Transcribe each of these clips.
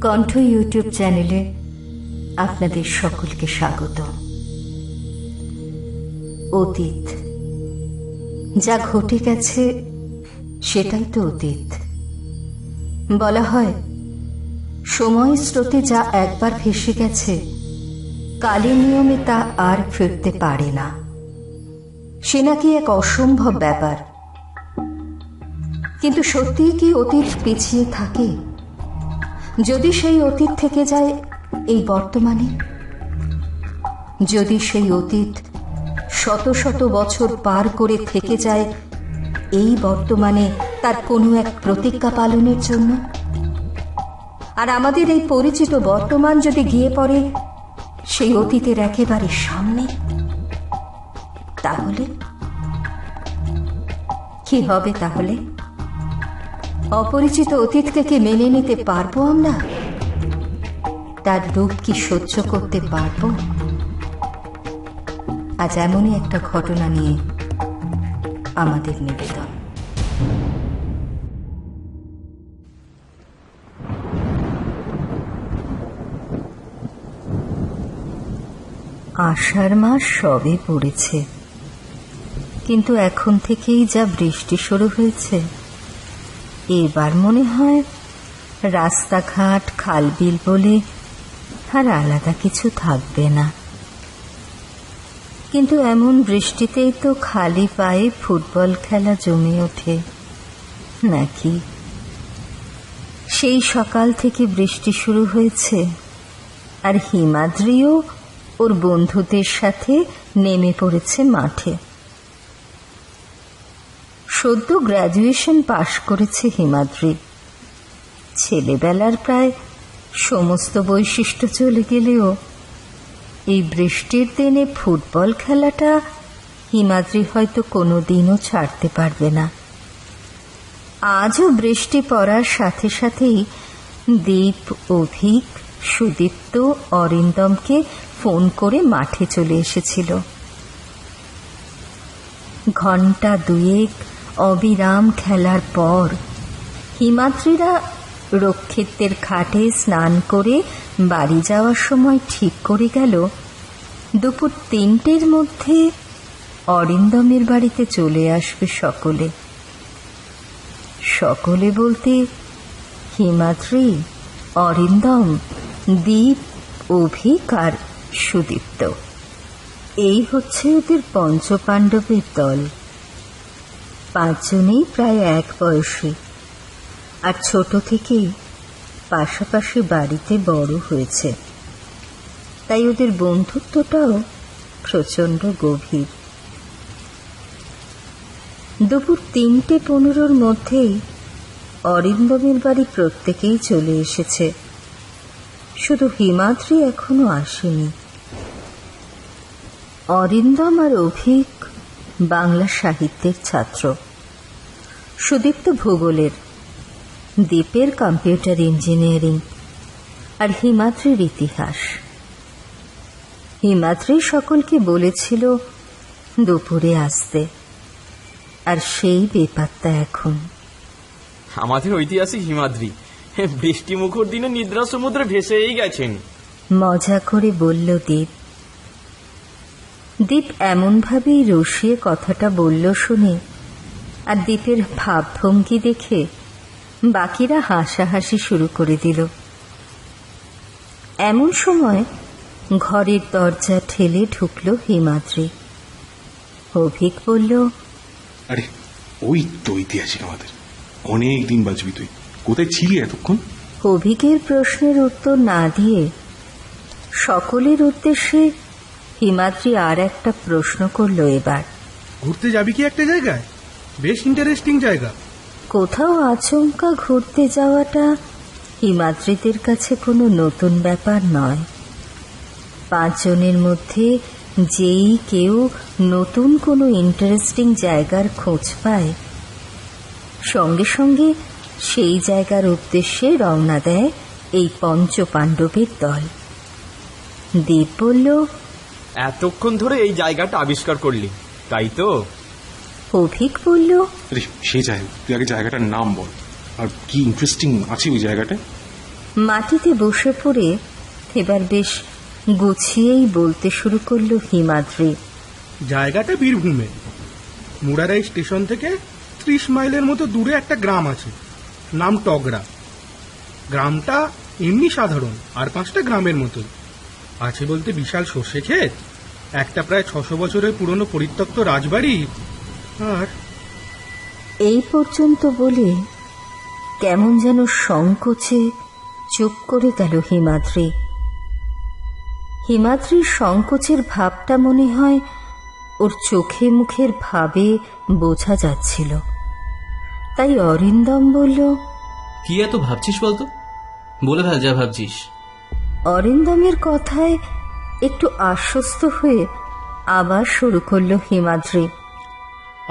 কণ্ঠ ইউটিউব চ্যানেলে আপনাদের সকলকে স্বাগত। অতীত যা ঘটে গেছে সেটাই তো অতীত। বলা হয় সময় স্রোতে যা একবার ভেসে গেছে কালের নিয়মে তা আর ফিরতে পারে না। সে নাকি এক অসম্ভব ব্যাপার। কিন্তু সত্যিই কি অতীত পিছিয়ে থাকে? যদি সেই অতীত থেকে যায় এই বর্তমানে, যদি সেই অতীত শত শত বছর পার করে থেকে যায় এই বর্তমানে তার কোনো এক প্রতিজ্ঞা পালনের জন্য, আর আমাদের এই পরিচিত বর্তমান যদি গিয়ে পড়ে সেই অতীতের একেবারে সামনে, তাহলে কি হবে? তাহলে অপরিচিত অতীতকে কি মেনে নিতে পারবো আমরা? তার রূপ কি সহ্য করতে পারবো? আজ এমনই একটা ঘটনা নিয়ে আমাদের নিবেদন। আষাঢ় মাস সবে পড়েছে, কিন্তু এখন থেকেই যা বৃষ্টি শুরু হয়েছে, এবার মনে হয় রাস্তাঘাট খালবিল বলে আর আলাদা কিছু থাকবে না। কিন্তু এমন বৃষ্টিতেই তো খালি পায়ে ফুটবল খেলা জমে ওঠে নাকি? সেই সকাল থেকে বৃষ্টি শুরু হয়েছে, আর হিমাদ্রিও ওর বন্ধুদের সাথে নেমে পড়েছে মাঠে। সদ্য গ্র্যাজুয়েশন পাশ করেছে হিমাদ্রি। ছেলেবেলার প্রায় সমস্ত বৈশিষ্ট্য চলে গেলেও এই বৃষ্টির দিনে ফুটবল খেলাটা হিমাদ্রি হয়তো কোনোদিনও ছাড়তে পারবে না। আজও বৃষ্টি পড়ার সাথে সাথেই দীপ, অভিক, সুদীপ্ত, অরিন্দমকে ফোন করে মাঠে চলে এসেছিল। ঘণ্টা দুয়েক অবিরাম খেলার পর হিমাদ্রিরা রক্ষিতের ঘাটে স্নান করে বাড়ি যাওয়ার সময় ঠিক করে গেল দুপুর 3টের মধ্যে অরিন্দমের বাড়িতে চলে আসবে সকলে। সকলে বলতে হিমাদ্রি, অরিন্দম, দীপ, অভিক আর সুদীপ্ত। এই হচ্ছে ওদের পঞ্চপাণ্ডবের দল। 5 জনেই প্রায় এক বয়সী, আর ছোট থেকেই পাশাপাশি বাড়িতে বড় হয়েছে, তাই ওদের বন্ধুত্বটাও প্রচণ্ড গভীর। দুপুর 3:15 মধ্যেই অরিন্দমের বাড়ি প্রত্যেকেই চলে এসেছে, শুধু হিমাদ্রি এখনো আসেনি। অরিন্দম আর অভিক বাংলা সাহিত্যের ছাত্র, সুদীপ্ত ভূগোলের, দীপের কম্পিউটার ইঞ্জিনিয়ারিং, আর হিমাদ্রির ইতিহাস। হিমাদ্রি সকলকে বলেছিল দুপুরে আসতে, আর সেই বেপাত্তা এখন। আমাদের ঐতিহাসিক হিমাদ্রি বৃষ্টি মুখর দিনে নিদ্রা সমুদ্রে ভেসেই গেছেন, মজা করে বলল দীপ। দীপ এমন ভাবেই রসিয়ে কথাটা বলল শুনে আর দীপের ভাবভঙ্গি দেখে বাকিরা হাসাহাসি শুরু করে দিল। এমন সময় ঘরের দরজা ঠেলে ঢুকলো হিমাদ্রি। অভিক বলল, আরে ওই তো ঐতিহাসিক আমাদের, অনেক দিন বাঁচবি তুই, কোথায় ছিলি এতক্ষণ? অভিকের প্রশ্নের উত্তর না দিয়ে সকলের উদ্দেশ্যে হিমাদ্রি আর একটা প্রশ্ন করল এবার। ঘুরতে যাবি কি একটা জায়গায়? বেশ ইন্টারেস্টিং জায়গা। কোথাও আচমকা ঘুরতে যাওয়াটা হিমাদ্রিদের কাছে কোনো নতুন ব্যাপার নয়। 5 জনের মধ্যে যেই কেউ নতুন কোনো ইন্টারেস্টিং জায়গার খোঁজ পায়, সঙ্গে সঙ্গে সেই জায়গার উদ্দেশ্যে রওনা দেয় এই পঞ্চপাণ্ডবের দল। দীপ বলল, এতক্ষণ ধরে এই জায়গাটা আবিষ্কার করলি, তাই তো? অভিক বলল, সে যাই, তুই আগে জায়গাটার নাম বল, আর কি ইন্টারেস্টিং আছে ওই জায়গাটা? মাটিতে বসে পড়ে এবার বেশ গুছিয়েই বলতে শুরু করলো হিমাদ্রি। জায়গাটা বীরভূমে। মুরারাই স্টেশন থেকে 30 মাইলের মতো দূরে একটা গ্রাম আছে, নাম টগরা। গ্রামটা এমনি সাধারণ, আর 5টা গ্রামের মতো আছে বলতে বিশাল সর্ষে ক্ষেত, একটা প্রায় 600 বছরের পুরনো পরিত্যক্ত রাজবাড়ি, আর এই পর্যন্ত বলে কেমন যেন সংকোচে চুপ করে গেল হিমাদ্রি। হিমাদ্রির সংকোচের ভাবটা মনে হয় ওর চোখে মুখের ভাবে বোঝা যাচ্ছিল। তাই অরিন্দম বলল, কি এত ভাবছিস বলতো? বলে ফেল যা ভাবছিস। অরিন্দমের কথায় একটু আশ্বস্ত হয়ে আবার শুরু করল হিমাদ্রি।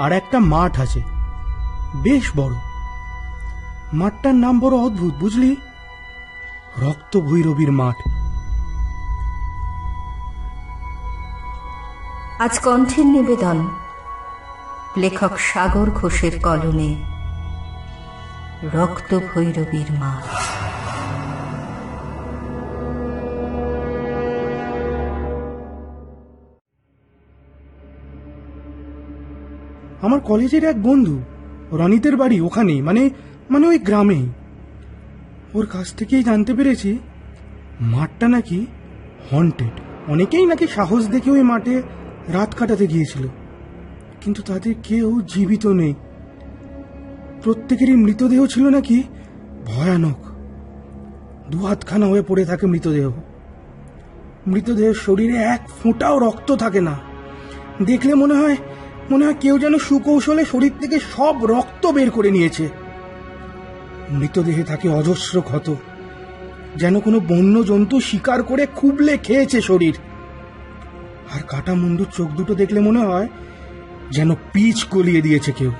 আর একটা মাঠ আছে, বেশ বড়। মাঠটার নাম বড় অদ্ভুত, বুঝলি? রক্ত ভৈরবীর মাঠ। আজ কণ্ঠের নিবেদন লেখক সাগর ঘোষের কলমে, রক্ত ভৈরবীর মাঠ। আমার কলেজের এক বন্ধু রনিতের বাড়ি ওখানেই, মানে ওই গ্রামেই। ওর কাছ থেকেই জানতে পেরেছি মাঠটা নাকি হন্টেড। অনেকেই নাকি সাহস দেখে ওই মাঠে রাত কাটাতে গিয়েছিল, কিন্তু তাদের কেউ জীবিত নেই। প্রত্যেকেরই মৃতদেহ ছিল নাকি ভয়ানক। 2 হাতখানা হয়ে পড়ে থাকে মৃতদেহ। মৃতদেহের শরীরে এক ফোঁটাও রক্ত থাকে না। দেখলে মনে হয় কেউ যেন সুকৌশলে শরীর থেকে সব রক্ত বের করে নিয়েছে। মৃতদেহে থাকে অজস্র ক্ষত, যেন কোনো বন্য জন্তু শিকার করে খুবলে খেয়েছে শরীর। আর কাটা মুন্ডুর চোখ দুটো দেখলে মনে হয় যেন পিচ গলিয়ে দিয়েছে কেউ।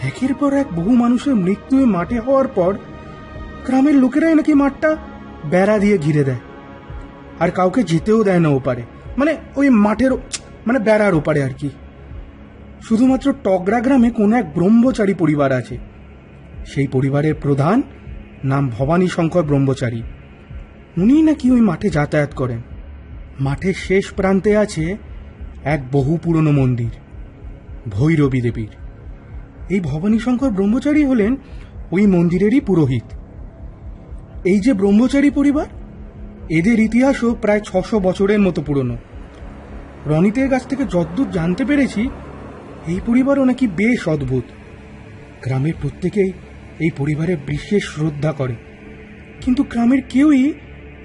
একের পর এক বহু মানুষের মৃত্যু মাঠে হওয়ার পর গ্রামের লোকেরাই নাকি মাঠটা বেড়া দিয়ে ঘিরে দেয়, আর কাউকে যেতেও দেয় না ওপারে, মানে ওই মাঠের বেড়ার ওপারে আর কি। শুধুমাত্র টগরা গ্রামে কোন এক ব্রহ্মচারী পরিবার আছে। সেই পরিবারের প্রধান নাম ভবানী শঙ্কর ব্রহ্মচারী। উনি নাকি ওই মাঠে যাতায়াত করেন। মাঠের শেষ প্রান্তে আছে এক বহু পুরনো মন্দির, ভৈরবী দেবীর। এই ভবানী শঙ্কর ব্রহ্মচারী হলেন ওই মন্দিরেরই পুরোহিত। এই যে ব্রহ্মচারী পরিবার, এদের ইতিহাসও প্রায় 600 বছরের মতো পুরনো। রনিতের কাছ থেকে যদ্দূর জানতে পেরেছি, এই পরিবারও নাকি বেশ অদ্ভুত। গ্রামের প্রত্যেকেই এই পরিবারের বিশেষ শ্রদ্ধা করে, কিন্তু গ্রামের কেউই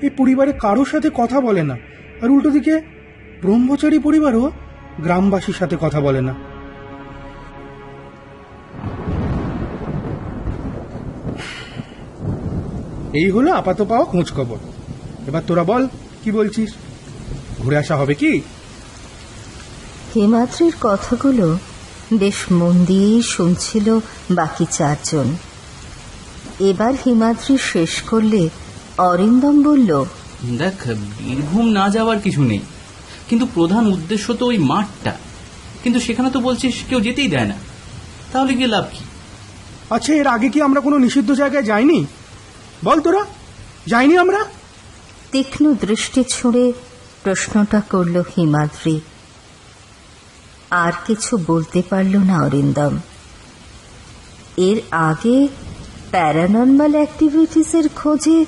এই পরিবারের কারোর সাথে কথা বলে না। আর উল্টো দিকে ব্রহ্মচারী পরিবারও গ্রামবাসীর সাথে কথা বলে না। এই হলো আপাত পাওয়া খোঁজ খবর। এবার তোরা বল, কি বলছিস? ঘুরে আসা হবে কি? হিমাদ্রির কথাগুলো বেশ মন দিয়েই শুনছিল বাকি 4 জন। এবার হিমাদ্রি শেষ করলে অরিন্দম বলল, দেখ, বীরভূম না যাওয়ার কিছু নেই, কিন্তু প্রধান উদ্দেশ্য তো ওই মাঠটা। কিন্তু সেখানে তো বলছিস কেউ যেতেই দেয় না, তাহলে গিয়ে লাভ কি? আচ্ছা, এর আগে কি আমরা কোনো নিষিদ্ধ জায়গায় যাইনি? বল তোরা, যাইনি আমরা? তীক্ষ্ণ দৃষ্টি ছুঁড়ে প্রশ্নটা করল হিমাদ্রি। আর কিছু বলতে পারল না অরিন্দম। এর আগে প্যারানর্মাল অ্যাক্টিভিটিসের খোঁজে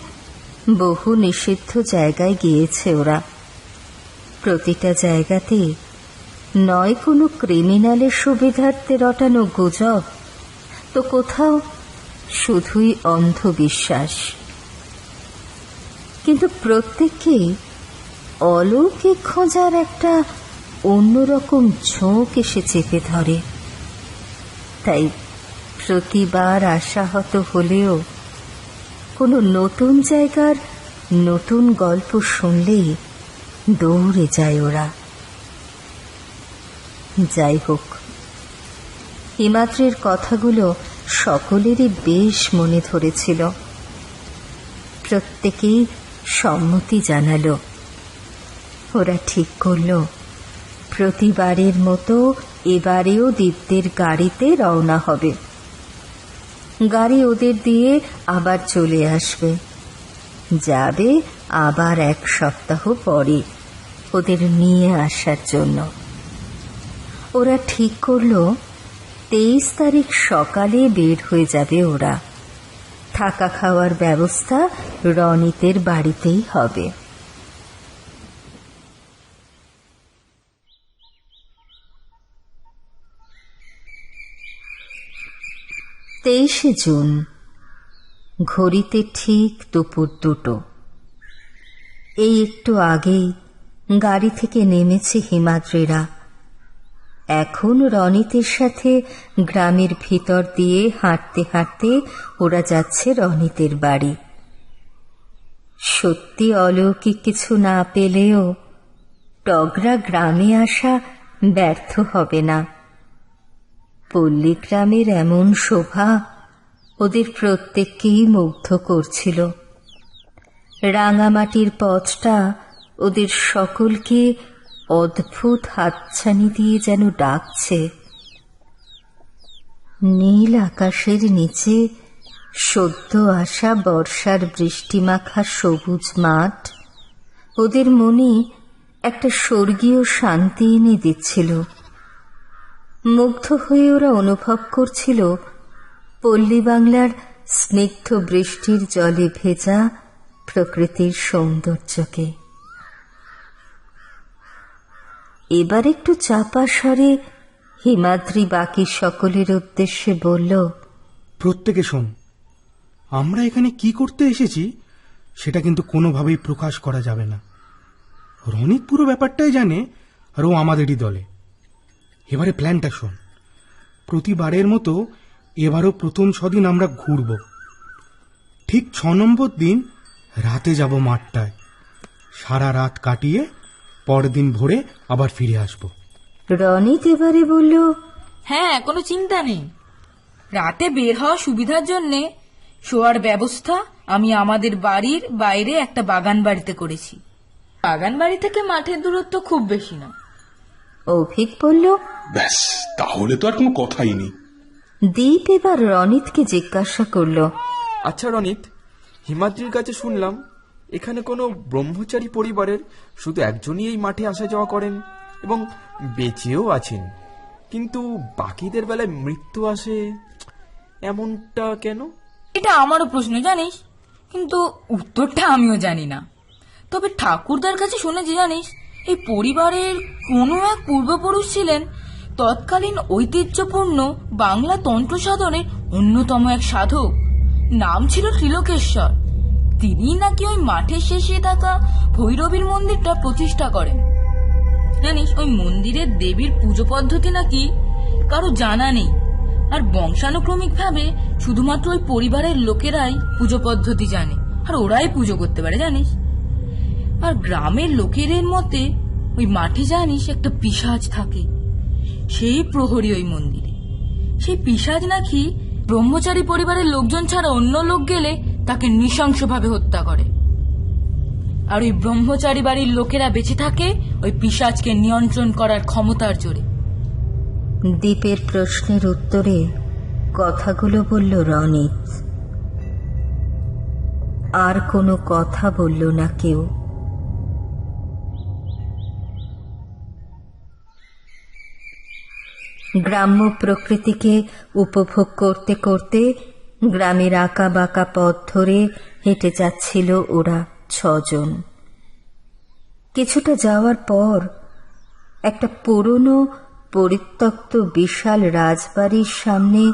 বহু নিষিদ্ধ জায়গায় গিয়েছে ওরা। প্রতিটা জায়গাতে নয় কোনো ক্রিমিনালের সুবিধার্থে রটানো গুজব, তো কোথাও শুধুই অন্ধবিশ্বাস। কিন্তু প্রত্যেককেই অলৌকিক খোঁজার একটা অন্যরকম ঝোঁক এসে চেপে ধরে। তাই প্রতিবার আশাহত হলেও কোনো নতুন জায়গার নতুন গল্প শুনলেই দৌড়ে যায় ওরা। যাই হোক, হিমাদ্রির কথাগুলো সকলেরই বেশ মনে ধরেছিল। প্রত্যেকেই সম্মতি জানালো। ওরা ঠিক করল প্রতিবারের মতো এবারেও দীপ্তের গাড়িতে রওনা হবে। গাড়ি ওদের দিয়ে আবার চলে আসবে, যাবে আবার 1 সপ্তাহ পরে ওদের নিয়ে আসার জন্য। ওরা ঠিক করলো 23 তারিখ সকালে বের হয়ে যাবে ওরা। থাকা খাওয়ার ব্যবস্থা রনিতের বাড়িতেই হবে। জুন, ঘড়িতে ঠিক দুপুর 2টো। এই একটু আগেই গাড়ি থেকে নেমেছে হিমাদ্রিরা। এখন রনিতের সাথে গ্রামের ভিতর দিয়ে হাঁটতে হাঁটতে ওরা যাচ্ছে রনিতের বাড়ি। সত্যি অলৌকিক কিছু না পেলেও টগরা গ্রামে আসা ব্যর্থ হবে না। পল্লীগ্রামের এমন শোভা ওদের প্রত্যেককেই মুগ্ধ করছিল। রাঙামাটির পথটা ওদের সকলকে অদ্ভুত হাতছানি দিয়ে যেন ডাকছে। নীল আকাশের নিচে সদ্য আসা বর্ষার বৃষ্টিমাখা সবুজ মাঠ ওদের মনে একটা স্বর্গীয় শান্তি এনে দিচ্ছিল। মুগ্ধ হয়ে ওরা অনুভব করছিল পল্লী বাংলার স্নিগ্ধ বৃষ্টির জলে ভেজা প্রকৃতির সৌন্দর্যকে। এবার একটু চাপা স্বরে হিমাদ্রি বাকি সকলের উদ্দেশ্যে বলল, প্রত্যেকে শোন, আমরা এখানে কি করতে এসেছি সেটা কিন্তু কোনোভাবেই প্রকাশ করা যাবে না। রনিত পুরো ব্যাপারটাই জানে, আর ও আমাদেরই দলে। এবারে প্ল্যানটা শোন। প্রতিবারের মতো এবারও প্রথম 6 দিন আমরা ঘুরব। ঠিক 6 নম্বর দিন রাতে যাব মাঠটায়, সারা রাত কাটিয়ে পরের দিন ভোরে আবার ফিরে আসব। রনিত এবারে বলল, হ্যাঁ, কোনো চিন্তা নেই। রাতে বের হওয়া সুবিধার জন্যে শোয়ার ব্যবস্থা আমি আমাদের বাড়ির বাইরে একটা বাগান বাড়িতে করেছি। বাগান বাড়ি থেকে মাঠের দূরত্ব খুব বেশি না। অভিক বলল, ব্যাস, তাহলে তো আর কোনো কথাই নেই। দীপ এবার রনিতকে জিজ্ঞাসা করল, আচ্ছা রনিত, হিমাদ্রির কাছে শুনলাম এখানে কোনো ব্রহ্মচারী পরিবারের শুধু একজনই এই মাঠে আসা যাওয়া করেন এবং বেঁচেও আছেন, কিন্তু বাকিদের বেলায় মৃত্যু আসে, এমনটা কেন? এটা আমারও প্রশ্ন জানিস, কিন্তু উত্তরটা আমিও জানি না। তবে ঠাকুরদার কাছে শুনেছি জানিস, এই পরিবারের কোনো এক পূর্বপুরুষ ছিলেন তৎকালীন ঐতিহ্যপূর্ণ বাংলা তন্ত্র সাধনের অন্যতম এক সাধক। নাম ছিল ত্রিলোকেশ্বর। তিনি নাকি ওই মাঠের শেষে থাকা ভৈরবীর মন্দিরটা প্রতিষ্ঠা করেন। জানিস, ওই মন্দিরের দেবীর পুজো পদ্ধতি নাকি কারো জানা নেই, আর বংশানুক্রমিক ভাবে শুধুমাত্র ওই পরিবারের লোকেরাই পুজো পদ্ধতি জানে, আর ওরাই পুজো করতে পারে জানিস। আর গ্রামের লোকেদের মতে ওই মাঠে জানিস একটা পিশাচ থাকে, সেই প্রহরী ওই মন্দিরে। সেই পিশাচ নাকি ব্রহ্মচারী পরিবারের লোকজন ছাড়া অন্য লোক গেলে তাকে নৃশংসভাবে হত্যা করে, আর ওই ব্রহ্মচারী বাড়ির লোকেরা বেঁচে থাকে ওই পিশাচকে নিয়ন্ত্রণ করার ক্ষমতার জোরে। দীপের প্রশ্নের উত্তরে কথাগুলো বলল রনিত। আর কোনো কথা বলল না কেউ। গ্রাম্য প্রকৃতিকে উপভোগ করতে করতে গ্রামের আঁকা বাঁকা পথ ধরে হেঁটে যাচ্ছিল ওরা 6 জন। কিছুটা যাওয়ার পর একটা পুরনো পরিত্যক্ত বিশাল রাজবাড়ির সামনে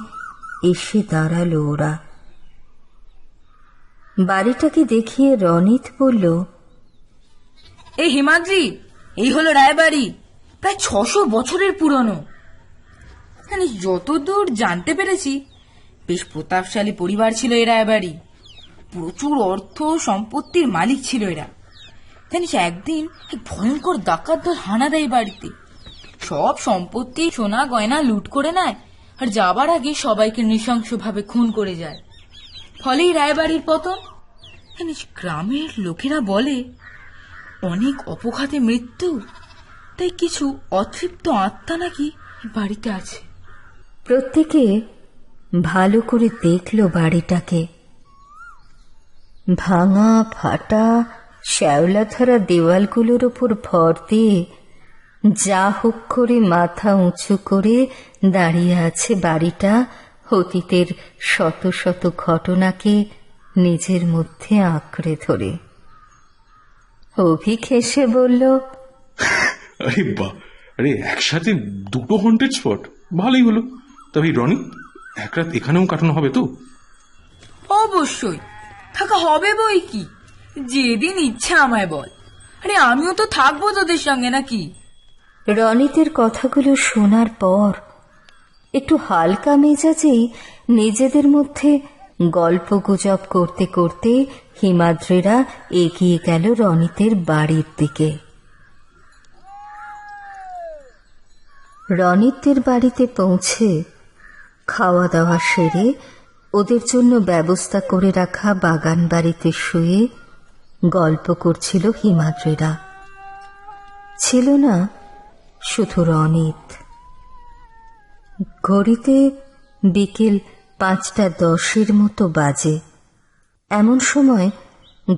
এসে দাঁড়ালো ওরা। বাড়িটাকে দেখিয়ে রনিত বলল, এই হিমাদ্রি, এই হলো রায়বাড়ি, প্রায় 600 বছরের পুরনো। জানিস, যতদূর জানতে পেরেছি বেশ প্রতাপশালী পরিবার ছিল এই রায়বাড়ি। প্রচুর অর্থ সম্পত্তির মালিক ছিল এরা। জানিস, একদিন এক ভয়ঙ্কর ডাকাত দল হানা দেয় বাড়িতে, সব সম্পত্তি সোনা গয়না লুট করে নেয়, আর যাবার আগে সবাইকে নৃশংসভাবে খুন করে যায়। ফলেই রায়বাড়ির পতন। জানিস, গ্রামের লোকেরা বলে অনেক অপঘাতে মৃত্যু, তাই কিছু অতৃপ্ত আত্মা নাকি বাড়িতে আছে। প্রত্যেকে ভালো করে দেখল বাড়িটাকে। ভাঙা ফাটা শ্যাওলাধরা দেওয়ালগুলোর ওপর ভর দিয়ে যা হোক করে মাথা উঁচু করে দাঁড়িয়ে আছে বাড়িটা অতীতের শত শত ঘটনাকে নিজের মধ্যে আঁকড়ে ধরে। অভিক হেসে বলল, আরে বাহ, আরে একসাথে দুটো হন্টেড স্পট, ভালোই হলো। তবে রনি, এক রাত এখানেও কাটানো হবে তো? অবশ্যই থাকা হবে বই কি, যেদিন ইচ্ছা আমায় বল। আরে আমিও তো থাকবো তোদের সঙ্গে নাকি। রনিতের কথাগুলো শোনার পর একটু হালকা মেজাজেই নিজেদের মধ্যে গল্প গুজব করতে করতে হিমাদ্রিরা এগিয়ে গেল রনিতের বাড়ির দিকে। রনিতের বাড়িতে পৌঁছে খাওয়া দাওয়া সেরে ওদের জন্য ব্যবস্থা করে রাখা বাগান বাড়িতে শুয়ে গল্প করছিল হিমাদ্রিরা। ছিল না শুধু রনিত। ঘড়িতে বিকেল 5:10 মতো বাজে। এমন সময়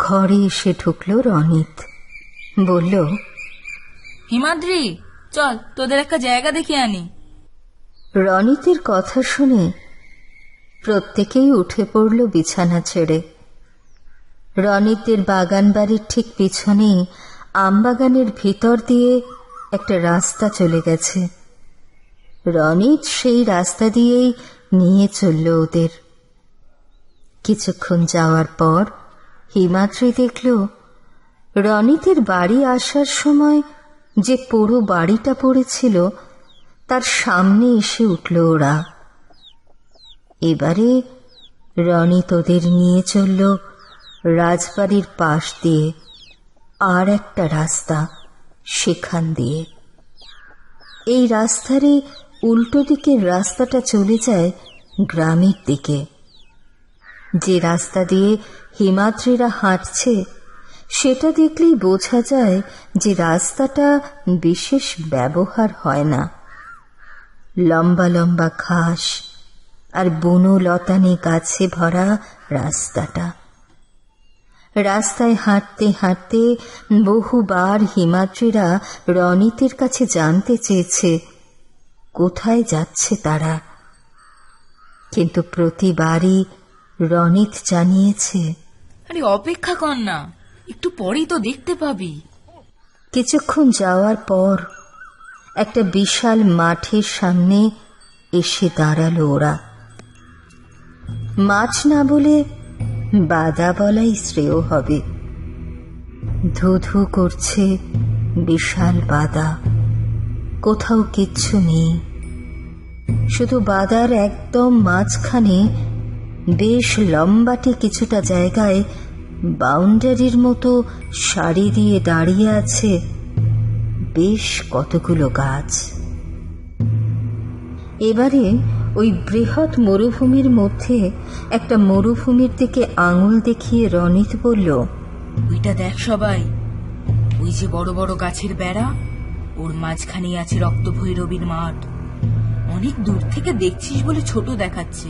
ঘরে এসে ঢুকলো রনিত। বলল, হিমাদ্রি চল তোদের একটা জায়গা দেখে আনি। রনিতের কথা শুনে প্রত্যেকেই উঠে পড়ল বিছানা ছেড়ে। রনিতের বাগান বাড়ির ঠিক পিছনেই আমবাগানের ভিতর দিয়ে একটা রাস্তা চলে গেছে। রনিত সেই রাস্তা দিয়েই নিয়ে চলল ওদের। কিছুক্ষণ যাওয়ার পর হিমাদ্রি দেখল রনিতের বাড়ি আসার সময় যে পুরো বাড়িটা পড়েছিল তার সামনে এসে উঠল ওরা। এবারে রনিত ওদের নিয়ে চলল রাজবাড়ির পাশ দিয়ে আর একটা রাস্তা, সেখান দিয়ে। এই রাস্তারই উল্টো দিকের রাস্তাটা চলে যায় গ্রামের দিকে। যে রাস্তা দিয়ে হিমাদ্রিরা হাঁটছে সেটা দেখলেই বোঝা যায় যে রাস্তাটা বিশেষ ব্যবহার হয় না। লম্বা লম্বা ঘাস আর বুনো লতানে গাছে ভরা রাস্তাটা। রাস্তায় হাঁটতে হাঁটতে বহুবার হিমাদ্রিরা রনিতের কাছে জানতে চেয়েছে কোথায় যাচ্ছে তারা, কিন্তু প্রতিবারই রনিত জানিয়েছে, আরে অপেক্ষা কর না, একটু পরেই তো দেখতে পাবি। কিছুক্ষণ যাওয়ার পর একটা বিশাল মাঠের সামনে এসে দাঁড়ালো ওরা। মাছ না বলে বাদা বলাই শ্রেয় হবে। ধু ধু করছে বিশাল বাদা, কোথাও কিচ্ছু নেই। শুধু বাদার একদম মাঝখানে বেশ লম্বাটে কিছুটা জায়গায় বাউন্ডারির মতো সারি দিয়ে দাঁড়িয়ে আছে বেশ কতগুলো গাছ। এবারে ওই বৃহৎ মরুভূমির মধ্যে একটা মরুভূমির দিকে আঙুল দেখিয়ে রনিত বলল, ওইটা দেখ সবাই, ওই যে বড় বড় গাছের বেড়া, ওর মাঝখানেই আছে রক্ত ভৈরবীর মাঠ। অনেক দূর থেকে দেখছিস বলে ছোট দেখাচ্ছে,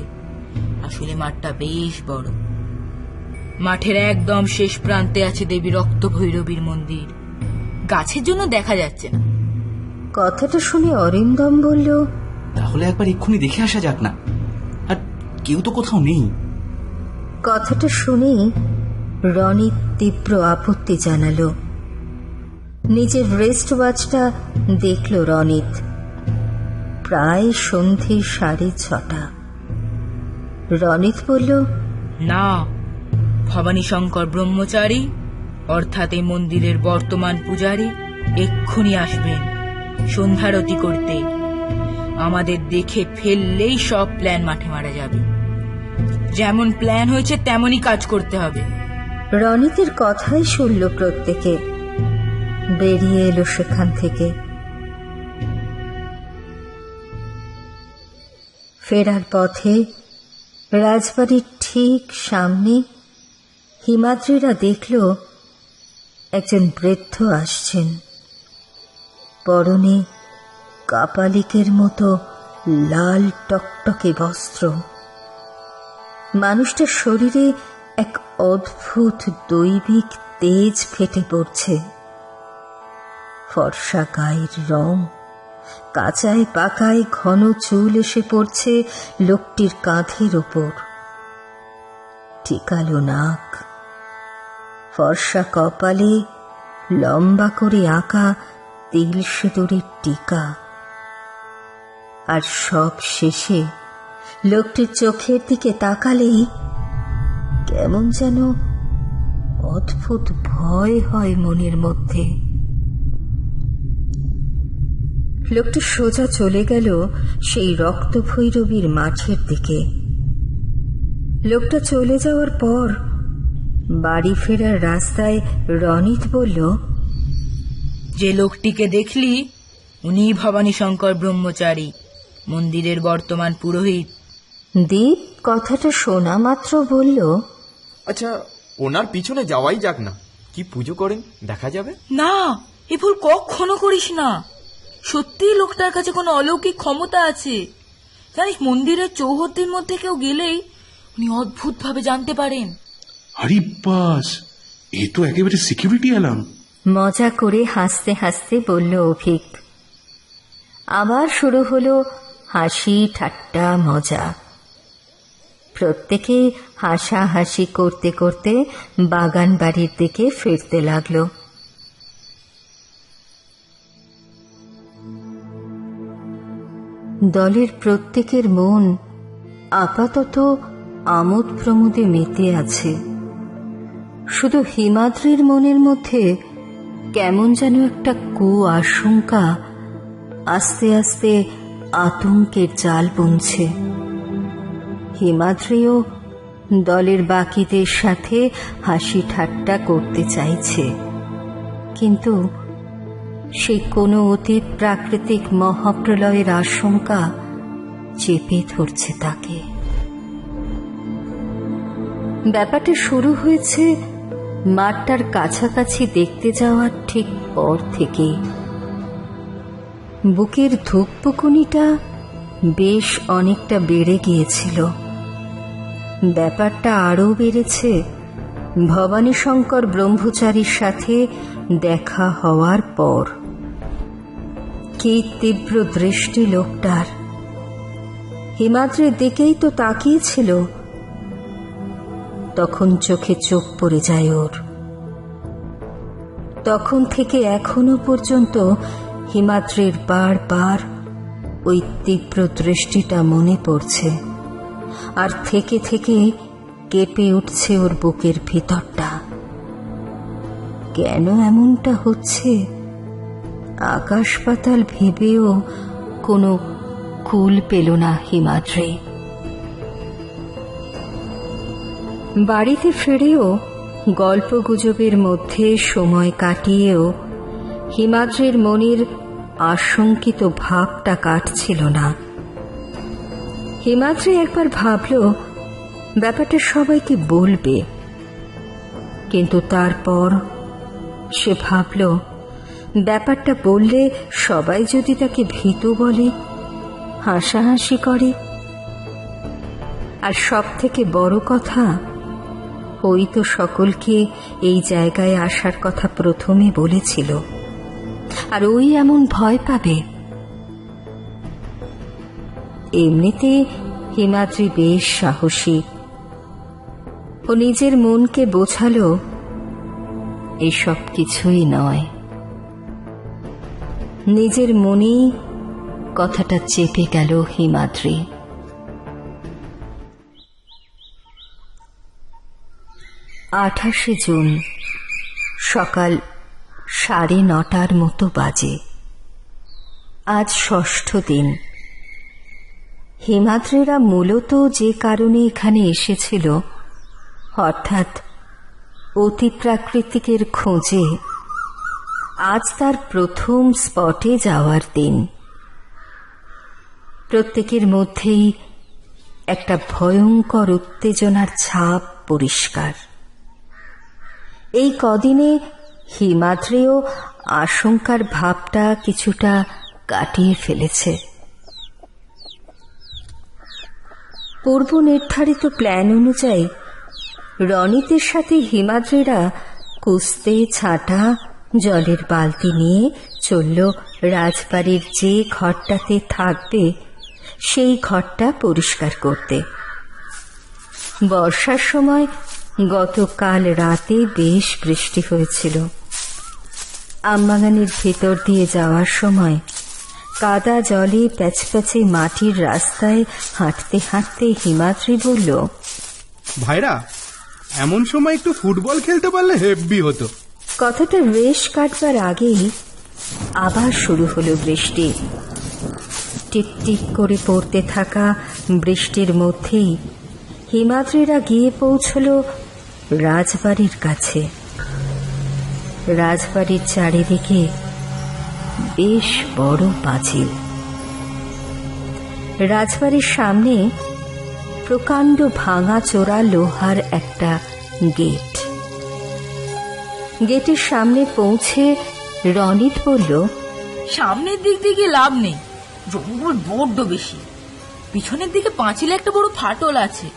আসলে মাঠটা বেশ বড়। মাঠের একদম শেষ প্রান্তে আছে দেবী রক্ত ভৈরবীর মন্দির, গাছের জন্য দেখা যাচ্ছে না। কথাটা শুনে অরিন্দম বলল, তাহলে একবার এক্ষুনি দেখে আসা যাক না, আর কেউ তো কোথাও নেই। কথাটা শুনেই রনিত তীব্র আপত্তি জানালো। নিজের রেস্ট ওয়াচটা দেখল রনিত। প্রায় সন্ধে 6:30। রনিত বলল, না, ভবানী শঙ্কর ব্রহ্মচারী অর্থাৎ এই মন্দিরের বর্তমান পূজারী এক্ষুনি আসবেন সন্ধ্যারতি করতে। আমাদের দেখে ফেললেই সব প্ল্যান মাঠে মারা যাবে। যেমন প্ল্যান হয়েছে তেমনই কাজ করতে হবে। রনিতের কথাই শুনল প্রত্যেকে। বেরিয়ে এলো সেখান থেকে। ফেরার পথে রাজবাড়ির ঠিক সামনে হিমাদ্রিরা দেখল একজন বৃদ্ধ আসছেন। পরনে কাপালিকের মতো লাল টকটকে বস্ত্র, মানুষটার শরীরে এক অদ্ভুত দৈবিক তেজ ফেটে পড়ছে। ফর্সা গায়ের রং, কাঁচায় পাকায় ঘন চুল এসে পড়ছে লোকটির কাঁধের ওপর। টিকালো নাক, ফর্সা কপালে লম্বা করে আঁকা তিল সিঁদুরের টিকা, আর সব শেষে লোকটির চোখের দিকে তাকালেই কেমন যেন অদ্ভুত ভয় হয় মনের মধ্যে। লোকটি সোজা চলে গেল সেই রক্তভৈরবীর মাঠের দিকে। লোকটা চলে যাওয়ার পর বাড়ি ফেরার রাস্তায় রনিত বলল, যে লোকটিকে দেখলি উনি ভবানী শঙ্কর ব্রহ্মচারী, মন্দিরের বর্তমান পুরোহিত। দীপ কথাটা শোনা মাত্র বলল, আচ্ছা, ওনার পিছনে যাওয়াই যাক না। কি পুজো করেন দেখা যাবে। না, এ ভুল কখনো করিস না। সত্যি লোকটার কাছে কোনো অলৌকিক ক্ষমতা আছে। জানিস, মন্দিরের চৌহদ্দির মধ্যে কেউ গেলেই উনি অদ্ভুত ভাবে জানতে পারেন। আরে বাস, এ তো একেবারে সিকিউরিটি অ্যালার্ম। মজা করে হাসতে হাসতে বলল অভিক। আবার শুরু হলো হাসি ঠাট্টা মজা। প্রত্যেকে হাসাহাসি করতে করতে বাগান বাড়ির দিকে ফিরতে লাগলো। দলের প্রত্যেকের মন আপাতত আমোদ প্রমোদে মেতে আছে। শুধু হিমাদ্রির মনের মধ্যে কেমন যেন একটা আশঙ্কা আস্তে আস্তে আতঙ্কের জাল বুনছে। হিমাদ্রিও দলের বাকিদের সাথে হাসি ঠাট্টা করতে চাইছে, কিন্তু সেই কোনো অতীত প্রাকৃতিক মহাপ্রলয়ের আশঙ্কা চেপে ধরছে তাকে। ব্যাপারটা শুরু হয়েছে মাঠটার কাছাকাছি দেখতে যাওয়ার ঠিক পর থেকে। বুকের ধুকপুকুনিটা বেশ অনেকটা বেড়ে গিয়েছিল। ব্যাপারটা আরও বেড়েছে ভবানী শঙ্কর ব্রহ্মচারীর সাথে দেখা হওয়ার পর। কি তীব্র দৃষ্টি লোকটার! হিমাদ্রির দিকেই তো তাকিয়েছিল, তখন চোখে চোখ পড়ে যায় ওর। তখন থেকে এখনো পর্যন্ত হিমাদ্রির বারবার ওই তীব্র দৃষ্টিটা মনে পড়ছে, আর থেকে থেকে কেঁপে উঠছে ওর বুকের ভিতরটা। কেন এমনটা হচ্ছে আকাশ পাতাল ভেবেও কোনো কুল পেল না হিমাদ্রি। বাড়িতে ফিরেও গল্প গুজবের মধ্যে সময় কাটিয়েও হিমাদ্রির মনের আশঙ্কিত ভাবটা কাটছিল না। হিমাদ্রি একবার ভাবল ব্যাপারটা সবাইকে বলবে, কিন্তু তারপর সে ভাবল ব্যাপারটা বললে সবাই যদি তাকে ভীতু বলে, হাসাহাসি করে, আর সব থেকে বড় কথা, ওই তো সকলকে এই জায়গায় আসার কথা প্রথমে বলেছিল, আর ওই এমন ভয় পাবে। এমনিতে হিমাদ্রি বেশ সাহসী। ও নিজের মনকে বোঝালো এসব কিছুই নয়। নিজের মনেই কথাটা চেপে গেল হিমাদ্রি। 28শে জুন সকাল 9:30 মতো বাজে। আজ ষষ্ঠ দিন। হিমাদ্রিরা মূলত যে কারণে এখানে এসেছিল, অর্থাৎ অতিপ্রাকৃতিকের খোঁজে, আজ তার প্রথম স্পটে যাওয়ার দিন। প্রত্যেকের মধ্যেই একটা ভয়ঙ্কর উত্তেজনার ছাপ পরিষ্কার। এই কদিনে হিমাদ্রিও আশঙ্কার ভাবটা কিছুটা কাটিয়ে ফেলেছে। পূর্ব নির্ধারিত প্ল্যান অনুযায়ী রনিতের সাথে হিমাদ্রিরা কুস্তে ছাটা জলের বালতি নিয়ে চলল রাজবাড়ির যে ঘরটাতে থাকবে সেই ঘরটা পরিষ্কার করতে। বর্ষার সময় গতকাল রাতে বেশ বৃষ্টি হয়েছিল। আমবাগানের ভেতর দিয়ে যাওয়ার সময় কাদা জলে প্যাচপ্যাচে মাটির রাস্তায় হাঁটতে হাঁটতে হিমাদ্রি বলল, ভাইরা, এমন সময় একটু ফুটবল খেলতে পারলে হেব্বি হতো। কথাটা রেশ কাটবার আগেই আবার শুরু হলো বৃষ্টি। টিকটিক করে পড়তে থাকা বৃষ্টির মধ্যেই হিমাদ্রিরা গিয়ে পৌঁছল রাজবাড়ির কাছে। রাজবাড়ির চারিদিকে বেশ বড় পাঁচিল। রাজবাড়ির সামনে প্রকাণ্ড ভাঙা চোরা লোহার একটা গেট। গেটের সামনে পৌঁছে রনিত বলল, সামনের দিক দিয়ে লাভ নেই, জঙ্গল বড্ড বেশি। পিছনের দিকে পাঁচিলে একটা বড় ফাটল আছে,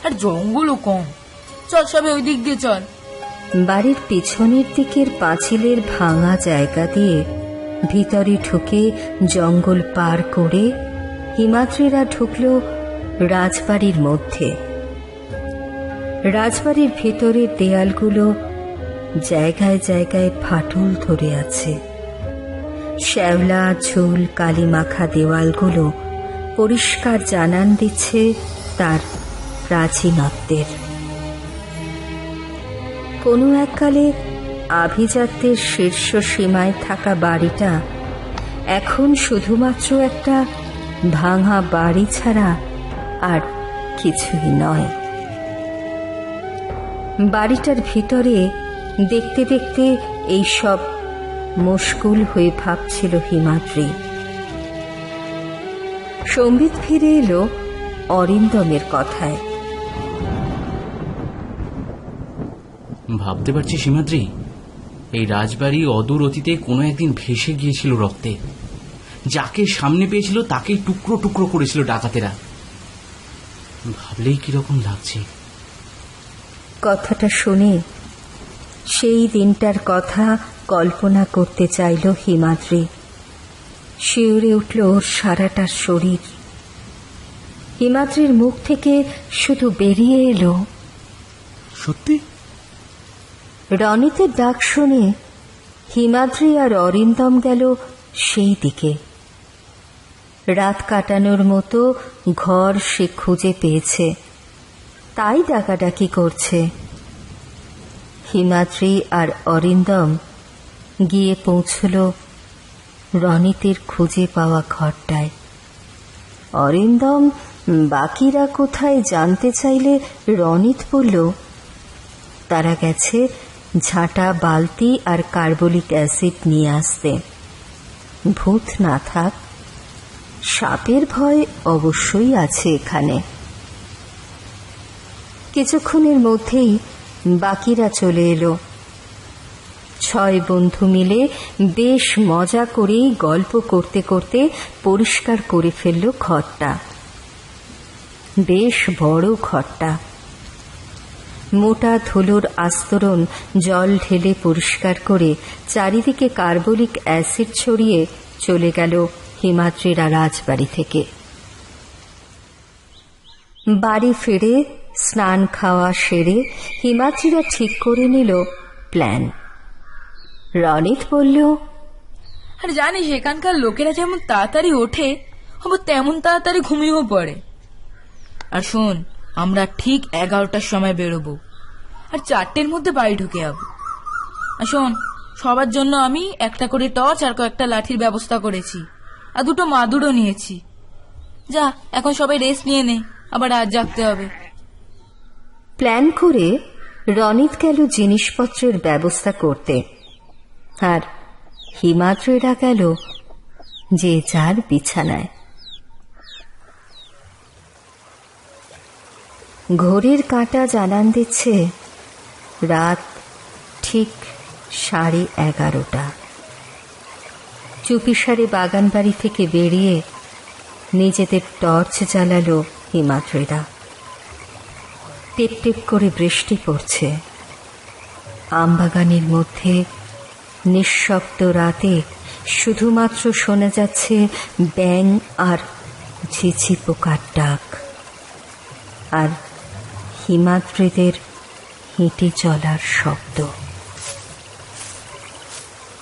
আর জঙ্গলও কম। চল সবে ওই দিক দিয়ে চল। বাড়ির পিছনের দিকের পাঁচিলের ভাঙা জায়গা দিয়ে ভিতরে ঢুকে জঙ্গল পার করে হিমাদ্রিরা ঢুকল রাজবাড়ির মধ্যে। রাজবাড়ির ভেতরের দেয়ালগুলো জায়গায় জায়গায় ফাটল ধরে আছে। শ্যাওলা ঝুল কালি মাখা দেওয়ালগুলো পরিষ্কার জানান দিচ্ছে তার প্রাচীনত্বের। কোনো এককালে আভিজাত্যের শীর্ষ সীমায় থাকা বাড়িটা এখন শুধুমাত্র একটা ভাঙা বাড়ি ছাড়া আর কিছুই নয়। বাড়িটার ভিতরে দেখতে দেখতে এইসব মুশকুল হয়ে ভাবছিল হিমাদ্রি। সম্বিত ফিরে এলো অরিন্দমের কথায়। ভাবতে পারছি হিমাদ্রি, এই রাজবাড়ি অদূর অতীতে কোনো একদিন ভেসে গিয়েছিল রক্তে। যাকে সামনে পেয়েছিল তাকেই টুকরো টুকরো করেছিল ডাকাতেরা। ভাবলেই কিরকম লাগছে। কথাটা শুনে সেই দিনটার কথা কল্পনা করতে চাইল হিমাদ্রি। শিউরে উঠল ওর সারাটা শরীর। হিমাদ্রির মুখ থেকে শুধু বেরিয়ে এলো, সত্যি? রনিতের ডাক শুনে হিমাদ্রি আর অরিন্দম গেল সেই দিকে। রাত কাটানোর মতো ঘর সে খুঁজে পেয়েছে, তাই ডাকাডাকি করছে। হিমাদ্রি আর অরিন্দম গিয়ে পৌঁছল রনিতের খুঁজে পাওয়া ঘরটায়। অরিন্দম বাকিরা কোথায় জানতে চাইলে রনিত বলল, তারা গেছে ঝাঁটা বালতি আর কার্বলিক অ্যাসিড নিয়ে আসতে। ভূত না থাক, সাপের ভয় অবশ্যই আছে এখানে। কিছুক্ষণের মধ্যেই বাকিরা চলে এলো। 6 বন্ধু মিলে বেশ মজা করেই গল্প করতে করতে পরিষ্কার করে ফেলল ঘরটা। বেশ বড় ঘরটা। মোটা ধুলোর আস্তরণ জল ঢেলে পরিষ্কার করে চারিদিকে কার্বলিক অ্যাসিড ছড়িয়ে চলে গেল হিমাদ্রিরা রাজবাড়ি থেকে। বাড়ি ফিরে স্নান খাওয়া সেরে হিমাদ্রিরা ঠিক করে নিল প্ল্যান। রনিত বলল, আর জানিস এখানকার লোকেরা যেমন তাড়াতাড়ি ওঠে, আবার তেমন তাড়াতাড়ি ঘুমিয়েও পড়ে। আর শোন, আমরা ঠিক 11টার সময় বেরোবো, আর 4টের মধ্যে বাড়ি ঢুকে যাবো। আর শোন, সবার জন্য আমি একটা করে টর্চ আর কয়েকটা লাঠির ব্যবস্থা করেছি, আর 2টো মাদুরও নিয়েছি। যা, এখন সবাই রেস্ট নিয়ে নে, আবার রাত জাগতে হবে। প্ল্যান করে রনিত গেল জিনিসপত্রের ব্যবস্থা করতে, আর হিমাদ্রিরা গেল যে যার বিছানায়। ঘড়ির কাঁটা জানান দিচ্ছে রাত ঠিক 11:30। চুপিসারে বাগান বাড়ি থেকে বেরিয়ে নিজেদের টর্চ জ্বালালো হিমাদ্রিরা। টিপ টিপ করে বৃষ্টি পড়ছে। আমবাগানের মধ্যে নিঃশব্দ রাতে শুধুমাত্র শোনা যাচ্ছে ব্যাঙ আর ঝিঝি পোকার ডাক, আর হিমাদ্রিদের হেঁটে চলার শব্দ।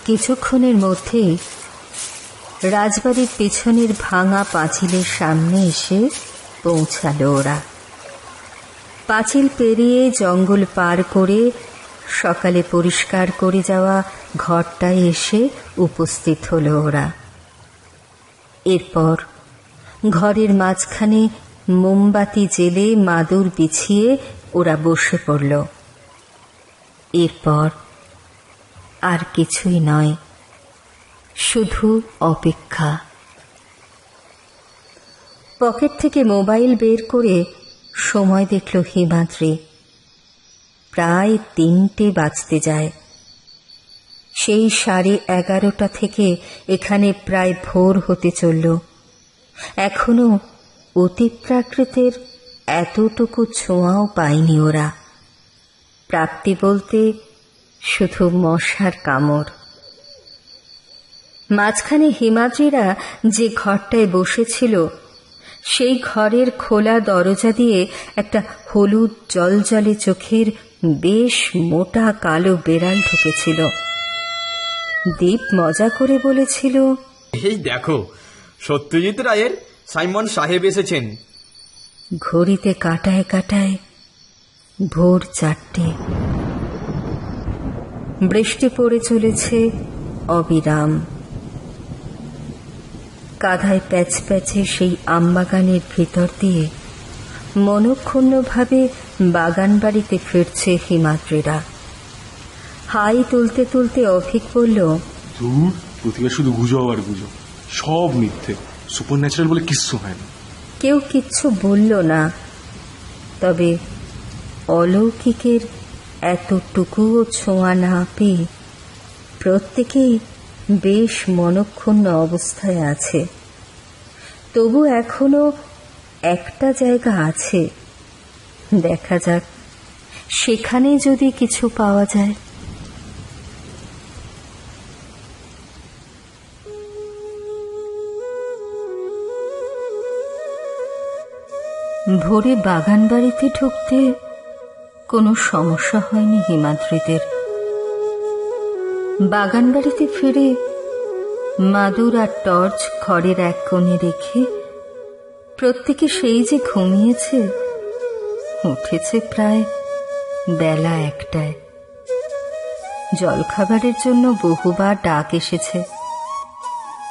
কিছুক্ষণের মধ্যেই রাজবাড়ির পেছনের ভাঙা পাঁচিলের সামনে এসে পৌঁছালো ওরা। পাঁচিল পেরিয়ে জঙ্গল পার করে সকালে পরিষ্কার করে যাওয়া ঘরটায় এসে উপস্থিত হলো ওরা। এরপর ঘরের মাঝখানে মোমবাতি জেলে মাদুর বিছিয়ে ওরা বসে পড়ল। এরপর আর কিছুই নয়, শুধু অপেক্ষা। পকেট থেকে মোবাইল বের করে সময় দেখল হিমাদ্রি। প্রায় 3টে বাজতে যায়। সেই 11:30 থেকে এখানে প্রায় ভোর হতে চলল। এখনো অতিপ্রাকৃতের এতটুকু ছোঁয়াও পায়নি ওরা। প্রাপ্তি বলতে শুধু মশার কামড়। মাঝখানে হিমাদ্রিরা যে ঘরটায় বসেছিল সেই ঘরের খোলা দরজা দিয়ে একটা হলুদ জলজলে চোখের বেশ মোটা কালো বেড়াল ঢুকেছিল। দীপ মজা করে বলেছিল, এই দেখো, সত্যজিৎ রায়ের সাইমন সাহেব এসেছেন। ঘড়িতে কাটায় কাটায় ভোর 4টে। বৃষ্টি পড়ে চলেছে অবিরাম। কাঁধায় প্যাচ প্যাচে সেই আমবাগানের ভিতর দিয়ে মনক্ষুণ্ণভাবে বাগান বাড়িতে ফিরছে হিমাদ্রিরা। হাই তুলতে তুলতে অভিক বলল, দূর, প্রতিভা শুধু গুজব আর গুজব, সব মিথ্যে, সুপার ন্যাচারাল বলে কিচ্ছু হয় না। কেউ কিচ্ছু বলল না, তবে অলৌকিকের এতটুকুও ছোঁয়া না পেয়ে প্রত্যেকেই বেশ মনক্ষুণ্ণ অবস্থায় আছে। তবু এখনো একটা জায়গা আছে, দেখা যাক সেখানে যদি কিছু পাওয়া যায়। ভোরে বাগান বাড়িতে ঢুকতে কোনো সমস্যা হয়নি হিমাদ্রিদের। বাগান বাড়িতে ফিরে মাদুর আর টর্চ ঘরের এক কোণে রেখে প্রত্যেকে সেই যে ঘুমিয়েছে, উঠেছে প্রায় বেলা 1টায়। জলখাবারের জন্য বহুবার ডাক এসেছে,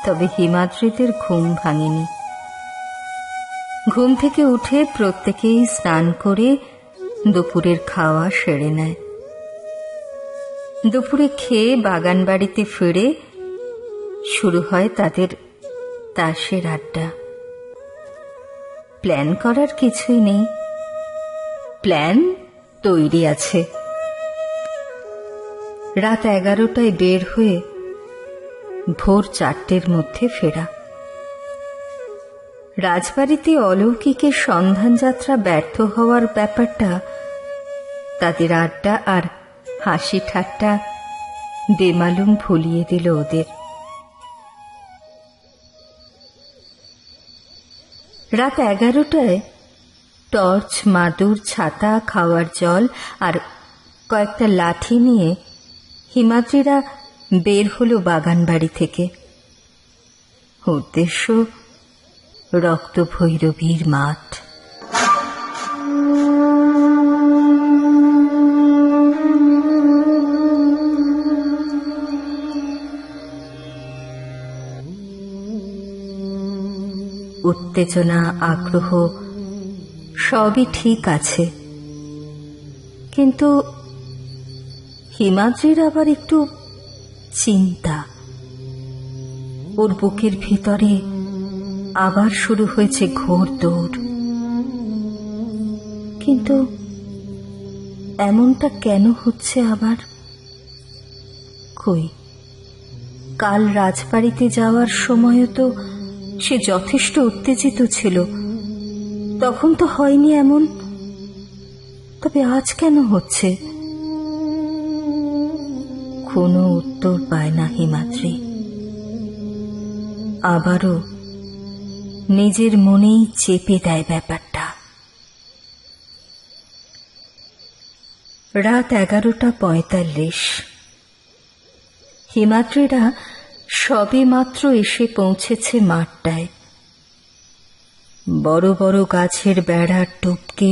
তবে হিমাদ্রিদের ঘুম ভাঙেনি। ঘুম থেকে উঠে প্রত্যেকেই স্নান করে দুপুরের খাওয়া সেরে নেয়। দুপুরে খেয়ে বাগান বাড়িতে ফিরে শুরু হয় তাদের তাসের আড্ডা। প্ল্যান করার কিছুই নেই, প্ল্যান তৈরি আছে। রাত 11টায় বের হয়ে ভোর 4টের মধ্যে ফেরা। রাজবাড়িতে অলৌকিকের সন্ধান যাত্রা ব্যর্থ হওয়ার ব্যাপারটা তাদের আড্ডা আর হাসি ঠাট্টা বেমালুম ভুলিয়ে দিল ওদের। রাত 11টায় টর্চ, মাদুর, ছাতা, খাওয়ার জল আর কয়েকটা লাঠি নিয়ে হিমাদ্রিরা বের হলো বাগান বাড়ি থেকে। উদ্দেশ্য রক্তভৈরবীর মাঠ। উত্তেজনা, আগ্রহ সবই ঠিক আছে, কিন্তু হিমাদ্রির আবার একটু চিন্তা। ওর বুকের ভিতরে আবার শুরু হয়েছে ঘোর দৌড়। কিন্তু এমনটা কেন হচ্ছে আবার? কই, কাল রাজবাড়িতে যাওয়ার সময়ও তো সে যথেষ্ট উত্তেজিত ছিল, তখন তো হয়নি এমন, তবে আজ কেন হচ্ছে? কোনো উত্তর পায় না হিমাদ্রি। আবারও নিজের মনেই চেপে দেয় ব্যাপারটা। রাত 11:45। হিমাদ্রিরা সবে মাত্র এসে পৌঁছেছে মাঠটায়। বড় বড় গাছের বেড়ার টপকে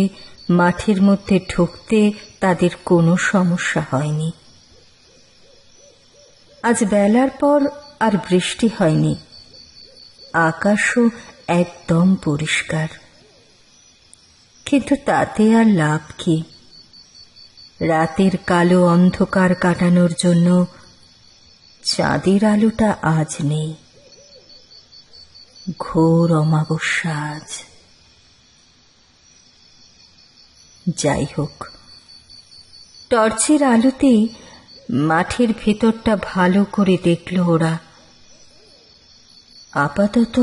মাঠের মধ্যে ঢুকতে তাদের কোনো সমস্যা হয়নি। আজ বেলার পর আর বৃষ্টি হয়নি, আকাশও একদম পরিষ্কার। কিন্তু তাতে আর লাভ কি? রাতের কালো অন্ধকার কাটানোর জন্য চাঁদের আলোটা আজ নেই। ঘোর অমাবস্যা আজ। যাই হোক, টর্চের আলোতেই মাঠের ভেতরটা ভালো করে দেখল ওরা। আপাতত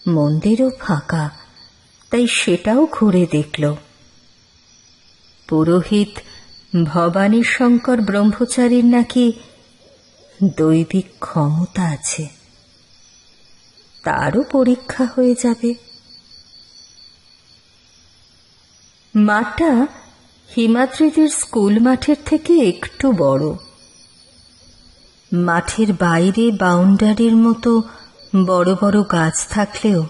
মন্দিরও ফাঁকা, তাই সেটাও ঘুরে দেখল। পুরোহিত ভবানী শঙ্কর ব্রহ্মচারীর নাকি দৈবিক ক্ষমতা আছে, তারও পরীক্ষা হয়ে যাবে। মাঠটা হিমাদ্রিদের স্কুল মাঠের থেকে একটু বড়। মাঠের বাইরে বাউন্ডারির মতো বড় বড় গাছ থাকলেও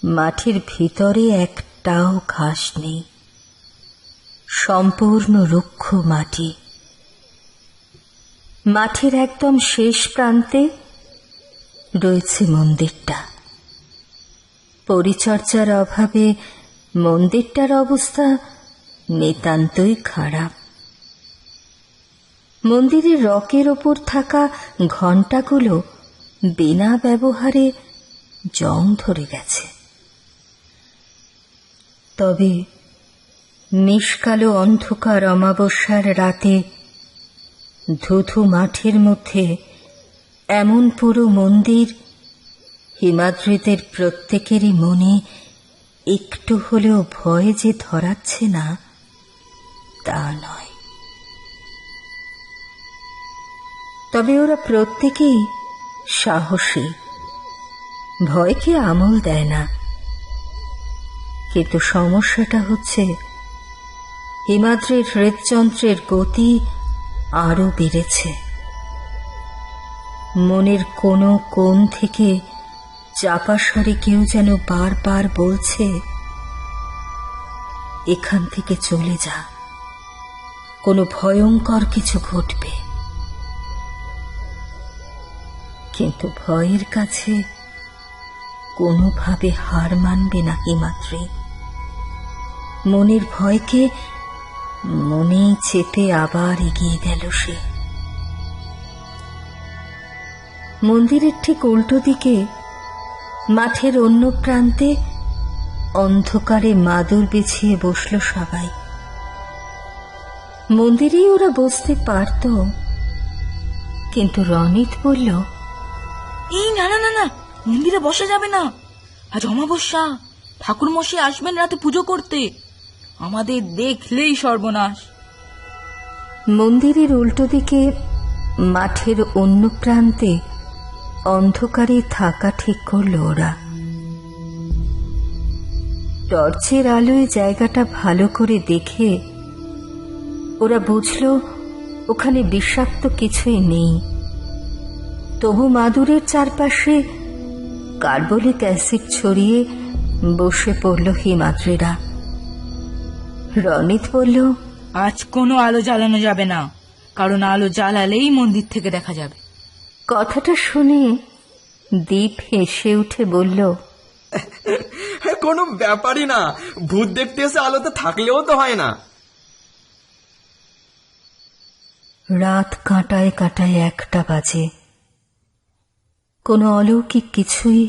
মাঠের ভিতরে একটাও ঘাস নেই, সম্পূর্ণ রুক্ষ মাটি। মাঠের একদম শেষ প্রান্তে রয়েছে মন্দিরটা। পরিচর্যার অভাবে মন্দিরটার অবস্থা নিতান্তই খারাপ। মন্দিরের রকের ওপর থাকা ঘণ্টাগুলো বিনা ব্যবহারে জং ধরে গেছে। তবে নিষ্কালো অন্ধকার অমাবস্যার রাতে ধুধু মাঠের মধ্যে এমন পুরো মন্দির হিমাদ্রিদের প্রত্যেকেরই মনে একটু হলেও ভয় যে ধরাচ্ছে না তা নয়। তবে ওরা প্রত্যেকেই সাহসী, ভয়কে আমল দেয় না। কিন্তু সমস্যাটা হচ্ছে হিমাদ্রির হৃদযন্ত্রের গতি আরো বেড়েছে। মনের কোনো কোণ থেকে চাপা স্বরে কেউ যেন বারবার বলছে, এখান থেকে চলে যা, কোনো ভয়ঙ্কর কিছু ঘটবে। কিন্তু ভয়ের কাছে কোনোভাবে হার মানবে না হিমাদ্রি। মনের ভয়কে মনেই চেপে আবার এগিয়ে গেল সে। মন্দিরের ঠিক উল্টো দিকে মাঠের অন্য প্রান্তে অন্ধকারে মাদুর বিছিয়ে বসল সবাই। মন্দিরেই ওরা বসতে পারত, কিন্তু রনিত বলল, এই না না না না, মন্দিরে বসা যাবে না, আজ অমাবস্যা, ঠাকুর মশাই আসবেন রাতে পুজো করতে, আমাদের দেখলেই সর্বনাশ। মন্দিরের উল্টো দিকে মাঠের অন্য প্রান্তে অন্ধকারে থাকা ঠিক করল ওরা। টর্চের আলোয় জায়গাটা ভালো করে দেখে ওরা বুঝল ওখানে বিষাক্ত কিছুই নেই। তবু মাদুরের চারপাশে কার্বলিক অ্যাসিড ছড়িয়ে বসে পড়ল হিমাদ্রিরা। রনিত বলল, আজ কোনো আলো জ্বালানো যাবে না, কারণ আলো জ্বালালেই মন্দির থেকে দেখা যাবে। কথাটা শুনে দীপ হেসে উঠে বলল, কোনো ব্যাপারই না, ভূত দেখতে এসে আলোতে থাকলেও তো হয় না। রাত কাঁটায় কাঁটায় 1টা বাজে। কোনো অলৌকিক কিছুই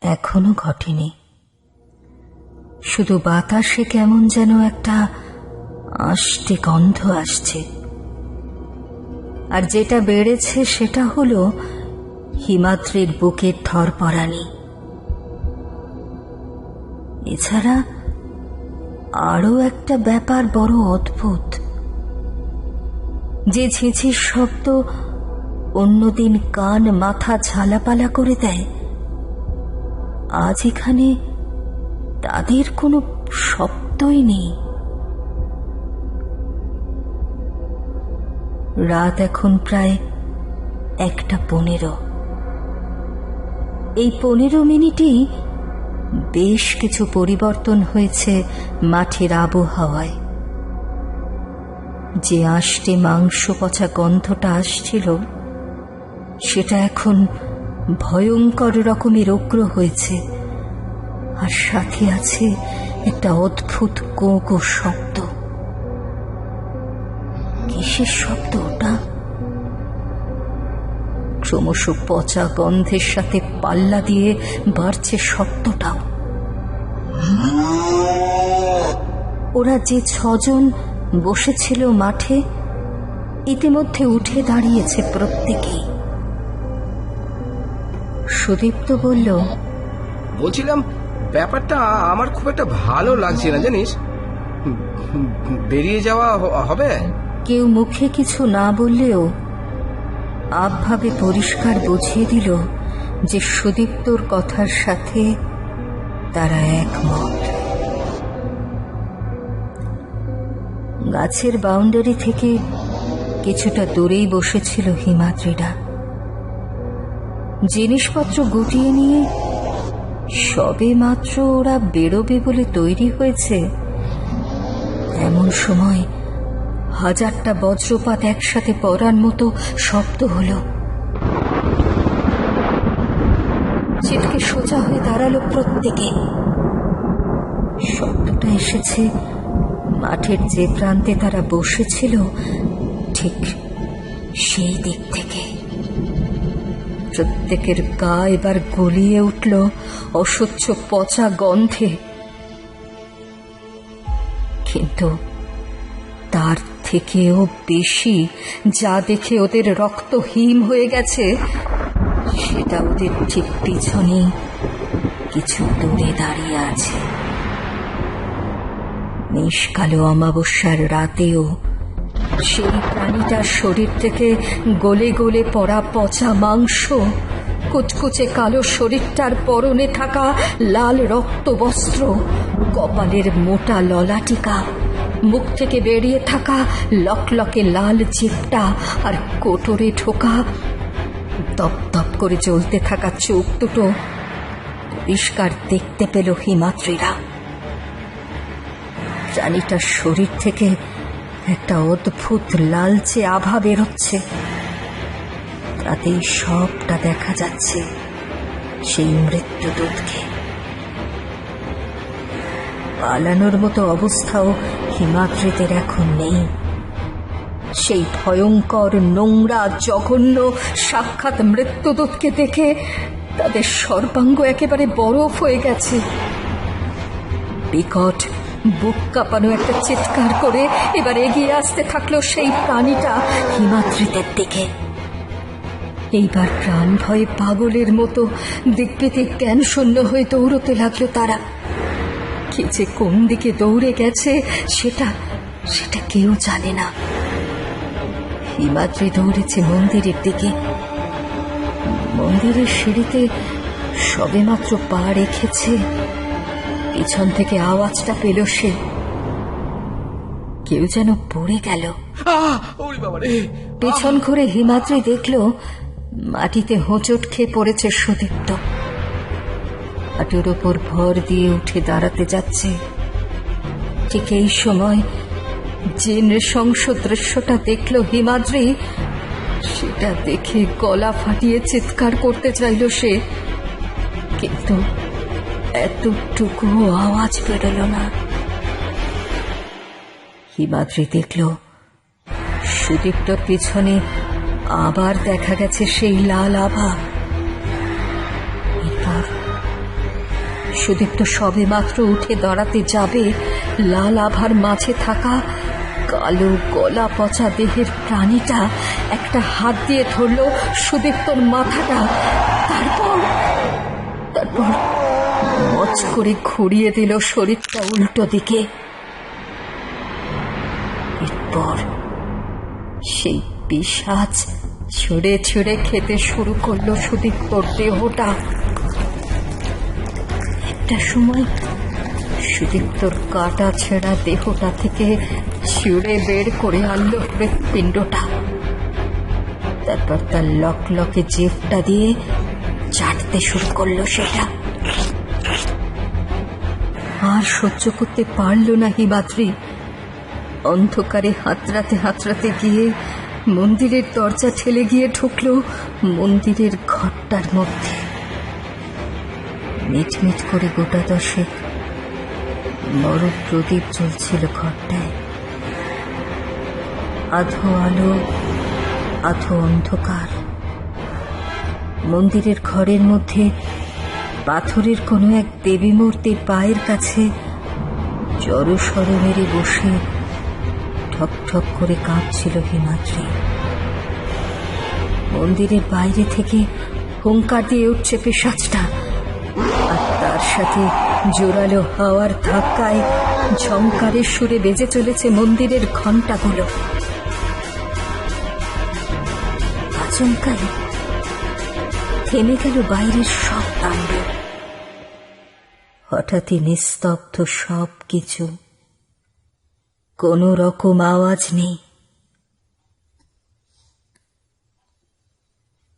এখনো ঘটেনি। শুধু বাতাসে কেমন যেন একটা আষ্টে গন্ধ আসছে। আর যেটা বেড়েছে সেটা হলো হিমাদ্রির বুকের ধরপড়ানি। এছাড়া আরো একটা ব্যাপার বড় অদ্ভুত। যে ঝিঝির শব্দ অন্যদিন কান মাথা ঝালাপালা করে দেয়, আজ এখানে তাদের কোনো শব্দই নেই। রাত এখন প্রায় 1:15। এই 15 মিনিটেই বেশ কিছু পরিবর্তন হয়েছে মাঠের আবহাওয়ায়। যে আষ্টে মাংস পচা গন্ধটা আসছিল, সেটা এখন ভয়ঙ্কর রকমের উগ্র হয়েছে, আর সাথে আছে একটা অদ্ভুত কোঁ কোঁ শব্দ। কিসের শব্দ ওটা? ক্রমশ পচা গন্ধের সাথে পাল্লা দিয়ে বাড়ছে শব্দটাও। ওরা যে 6 জন বসেছিল মাঠে, ইতিমধ্যে উঠে দাঁড়িয়েছে প্রত্যেকেই। সুদীপ্ত বলল, বলছিলাম, ব্যাপারটা আমার খুব একটা ভালো লাগছে না জানিস। বেরিয়ে যাওয়া হবে? কেউ মুখে কিছু না বললেও আবভাবে পরিষ্কার বুঝিয়ে দিল যে সুদীপ্তর কথার সাথে তারা একমত। গাছের বাউন্ডারি থেকে কিছুটা দূরেই বসেছিল হিমাদ্রিরা। জিনিসপত্র গুটিয়ে নিয়ে সবে মাত্র ওরা বেরোবে বলে তৈরি হয়েছে, এমন সময় 1000টা বজ্রপাত একসাথে পড়ার মতো শব্দ হলো। ছিটকে সোজা হয়ে দাঁড়ালো প্রত্যেকে। শব্দটা এসেছে মাঠের যে প্রান্তে তারা বসেছিল, ঠিক সেই দিক থেকে। প্রত্যেকের গা এবার গলিয়ে উঠল অসহ্য পচা গন্ধে। কিন্তু তার থেকেও বেশি যা দেখে ওদের রক্ত হিম হয়ে গেছে, সেটা ওদের ঠিক পিছনে কিছু দূরে দাঁড়িয়ে আছে। নিষ্কালো অমাবস্যার রাতেও সেই প্রাণীটার শরীর থেকে গলে গলে পড়া পচা মাংস, কুচকুচে কালো শরীরটার পরনে থাকা লাল রক্ত বস্ত্র, কপালের মোটা ললাটিকা, মুখ থেকে বেরিয়ে থাকা লকলকে লাল জিভটা, আর কোটরে ঢোকা দপদপ করে জ্বলতে থাকা চোখ দুটো পরিষ্কার দেখতে পেল হিমাদ্রিরা। প্রাণীটার শরীর থেকে একটা অদ্ভুত লালচে আভা বেরোচ্ছে। তাতেই সবটা দেখা যাচ্ছে সেই মৃত্যুদূতকে। পালানোর মতো অবস্থাও হিমাদ্রিদের এখন নেই। সেই ভয়ঙ্কর, নোংরা, জঘন্য সাক্ষাৎ মৃত্যুদূতকে দেখে তাদের সর্বাঙ্গ একেবারে বরফ হয়ে গেছে। বিকট বুক কাঁপানো একটা চিৎকার করে এবার এগিয়ে আসতে থাকলো সেই প্রাণীটা হিমাদ্রিদের দিকে। এইবার প্রাণ ভয়ে পাগলের মতো দিকবিদিক জ্ঞান শূন্য হয়ে দৌড়তে লাগলো তারা। কে যে কোন দিকে দৌড়ে গেছে সেটা কেউ জানে না। হিমাদ্রি দৌড়েছে মন্দিরের দিকে। মন্দিরের সিঁড়িতে সবেমাত্র পা রেখেছে, পিছন থেকে আওয়াজটা পেল সে। কেউ যেন পড়ে গেল। পেছন ঘুরে হিমাদ্রি দেখল মাটিতে হোঁচট খেয়ে পড়েছে সুদীপ্ত। হাঁটুর ওপর ভর দিয়ে উঠে দাঁড়াতে যাচ্ছে। ঠিক এই সময় যে নৃশংস দৃশ্যটা দেখল হিমাদ্রি, সেটা দেখে গলা ফাটিয়ে চিৎকার করতে চাইল সে, কিন্তু এতটুকু আওয়াজ বেরোল না। হিমাদ্রি দেখল সুদীপ্তর পিছনে আবার দেখা গেছে সেই লাল আভা। এরপর সুদীপ্ত সবে মাত্র উঠে দাঁড়াতে যাবে, লাল আভার মাঝে থাকা কালো গলা পচা দেহের প্রাণীটা একটা হাত দিয়ে ধরল সুদীপ্তর মাথাটা। তারপর মচ করে ঘুরিয়ে দিল শরীরটা উল্টো দিকে। এরপর সেই পিশাচ ছুঁড়ে ছুঁড়ে খেতে শুরু করলো সুদীপ্তর দেহটা। একটা সময় সুদীপ্তর কাটা ছেঁড়া দেহটা থেকে ছিঁড়ে বের করে আনলো হৃৎপিণ্ডটা। তারপর তার লকলকে জিভটা দিয়ে চাটতে শুরু করলো সেটা। আর সহ্য করতে পারল না হিমাদ্রি। অন্ধকারে হাতড়াতে হাতড়াতে গিয়ে মন্দিরের দরজা ঠেলে গিয়ে ঢুকলো মন্দিরের ঘরটার মধ্যে। মিটমিট করে গোটা দশেক বড় প্রদীপ জ্বলছিল ঘরটায়। আধো আলো আধো অন্ধকার। মন্দিরের ঘরের মধ্যে পাথরের কোনো এক দেবী মূর্তির পায়ের কাছে জড়সড় মেরে বসে ঠক ঠক করে কাঁপছিল হিমাদ্রি। মন্দিরের বাইরে থেকে হুঙ্কার দিয়ে উঠছে পিশাচটা, আর তার সাথে জোরালো হাওয়ার ধাক্কায় ঝংকারের সুরে বেজে চলেছে মন্দিরের ঘণ্টাগুলো। আচমকাই থেমে গেল বাইরের সব তাণ্ডব। হঠাৎই নিস্তব্ধ সব কিছু, কোনো রকম আওয়াজ নেই।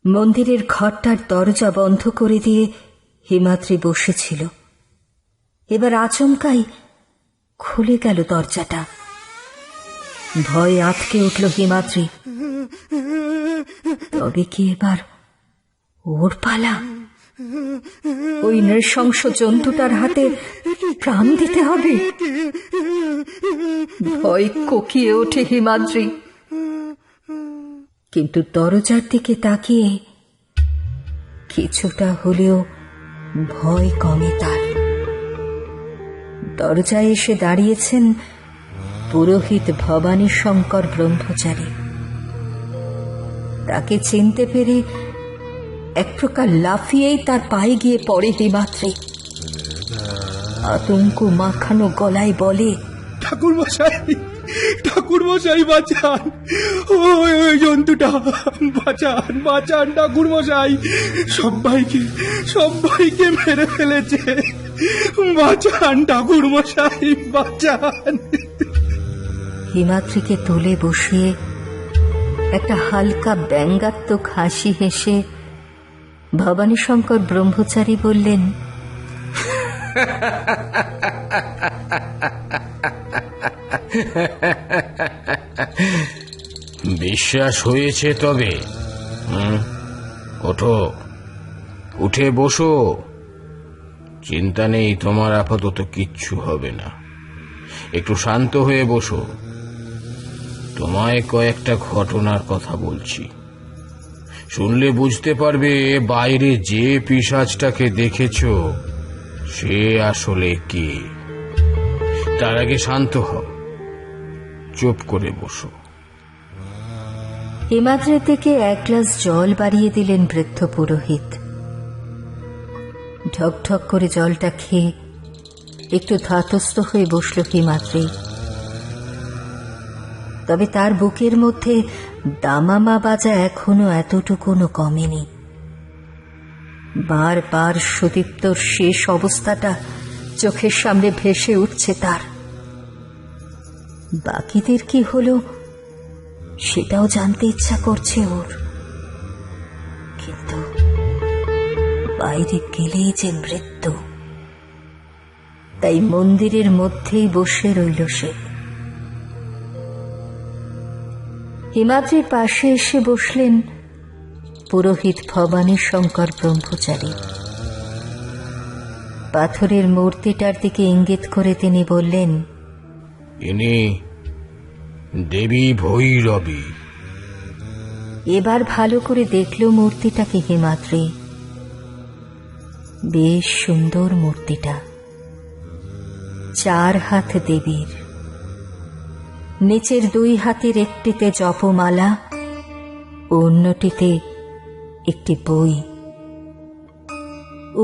মন্দিরের ঘরটার দরজা বন্ধ করে দিয়ে হিমাদ্রি বসেছিল। এবার আচমকাই খুলে গেল দরজাটা। ভয়ে আঁতকে উঠল হিমাদ্রি। তবে কি এবার ওর পালা? ওই নৃশংস জন্তুটার হাতে প্রাণ দিতে হবে? ভয় কোকিয়ে ওঠে হিমাদ্রি, কিন্তু দরজার দিকে তাকিয়ে কিছুটা হলেও ভয় কমে তার। দরজায় এসে দাঁড়িয়েছেন পুরোহিত ভবানী শঙ্কর ব্রহ্মচারী। তাকে চিনতে পেরে এক প্রকার লাফিয়েই তার পায়ে গিয়ে পড়ে হিমাদ্রি। আতঙ্ক মাখানো গলায় বলে, ঠাকুর মশাই বাঁচান, ওই জন্তুটা বাঁচান, বাঁচান ঠাকুর মশাই, সবাইকে মেরে ফেলেছে, বাঁচান ঠাকুর মশাই, বাঁচান। হিমাদ্রিকে তুলে বসিয়ে একটা হালকা ব্যঙ্গাত্মক হাসি হেসে ভবানী শঙ্কর ব্রহ্মচারী বললেন, বিশ্বাস হয়েছে তবে? ওঠো, উঠে বসো। চিন্তা নেই, তোমার আপাতত কিচ্ছু হবে না। একটু শান্ত হয়ে বসো। তোমায় কয়েকটা ঘটনার কথা বলছি, শুনলে বুঝতে পারবে বাইরে যে পিশাচটাকে দেখেছ সে আসলে কে। তার আগে শান্ত হও, চুপ করে বসো। হিমাদ্রির দিকে এক গ্লাস জল বাড়িয়ে দিলেন বৃদ্ধ পুরোহিত। ঢকঢক করে জলটা খেয়ে একটু ধাতস্থ হয়ে বসল হিমাদ্রি। তবে তার বুকের মধ্যে দামামা বাজা এখনো এতটুকুনো কমেনি। বারবার সুদীপ্তর শেষ অবস্থাটা চোখের সামনে ভেসে উঠছে তার। বাকিদের কি হলো সেটাও জানতে ইচ্ছা করছে ওর, কিন্তু বাইরে গেলেই যে মৃত্যু। তাই মন্দিরের মধ্যেই বসে রইল সে। হিমাদ্রির পাশে এসে বসলেন পুরোহিত ভবানী শঙ্কর ব্রহ্মচারী। পাথরের মূর্তিটার দিকে ইঙ্গিত করে তিনি বললেন, ইনি দেবী ভৈরবী। এবার ভালো করে দেখল মূর্তিটাকে হিমাদ্রি। বেশ সুন্দর মূর্তিটা, 4 হাত দেবীর। নিচের 2 হাতের একটিতে জপমালা, অন্যটিতে একটি বই।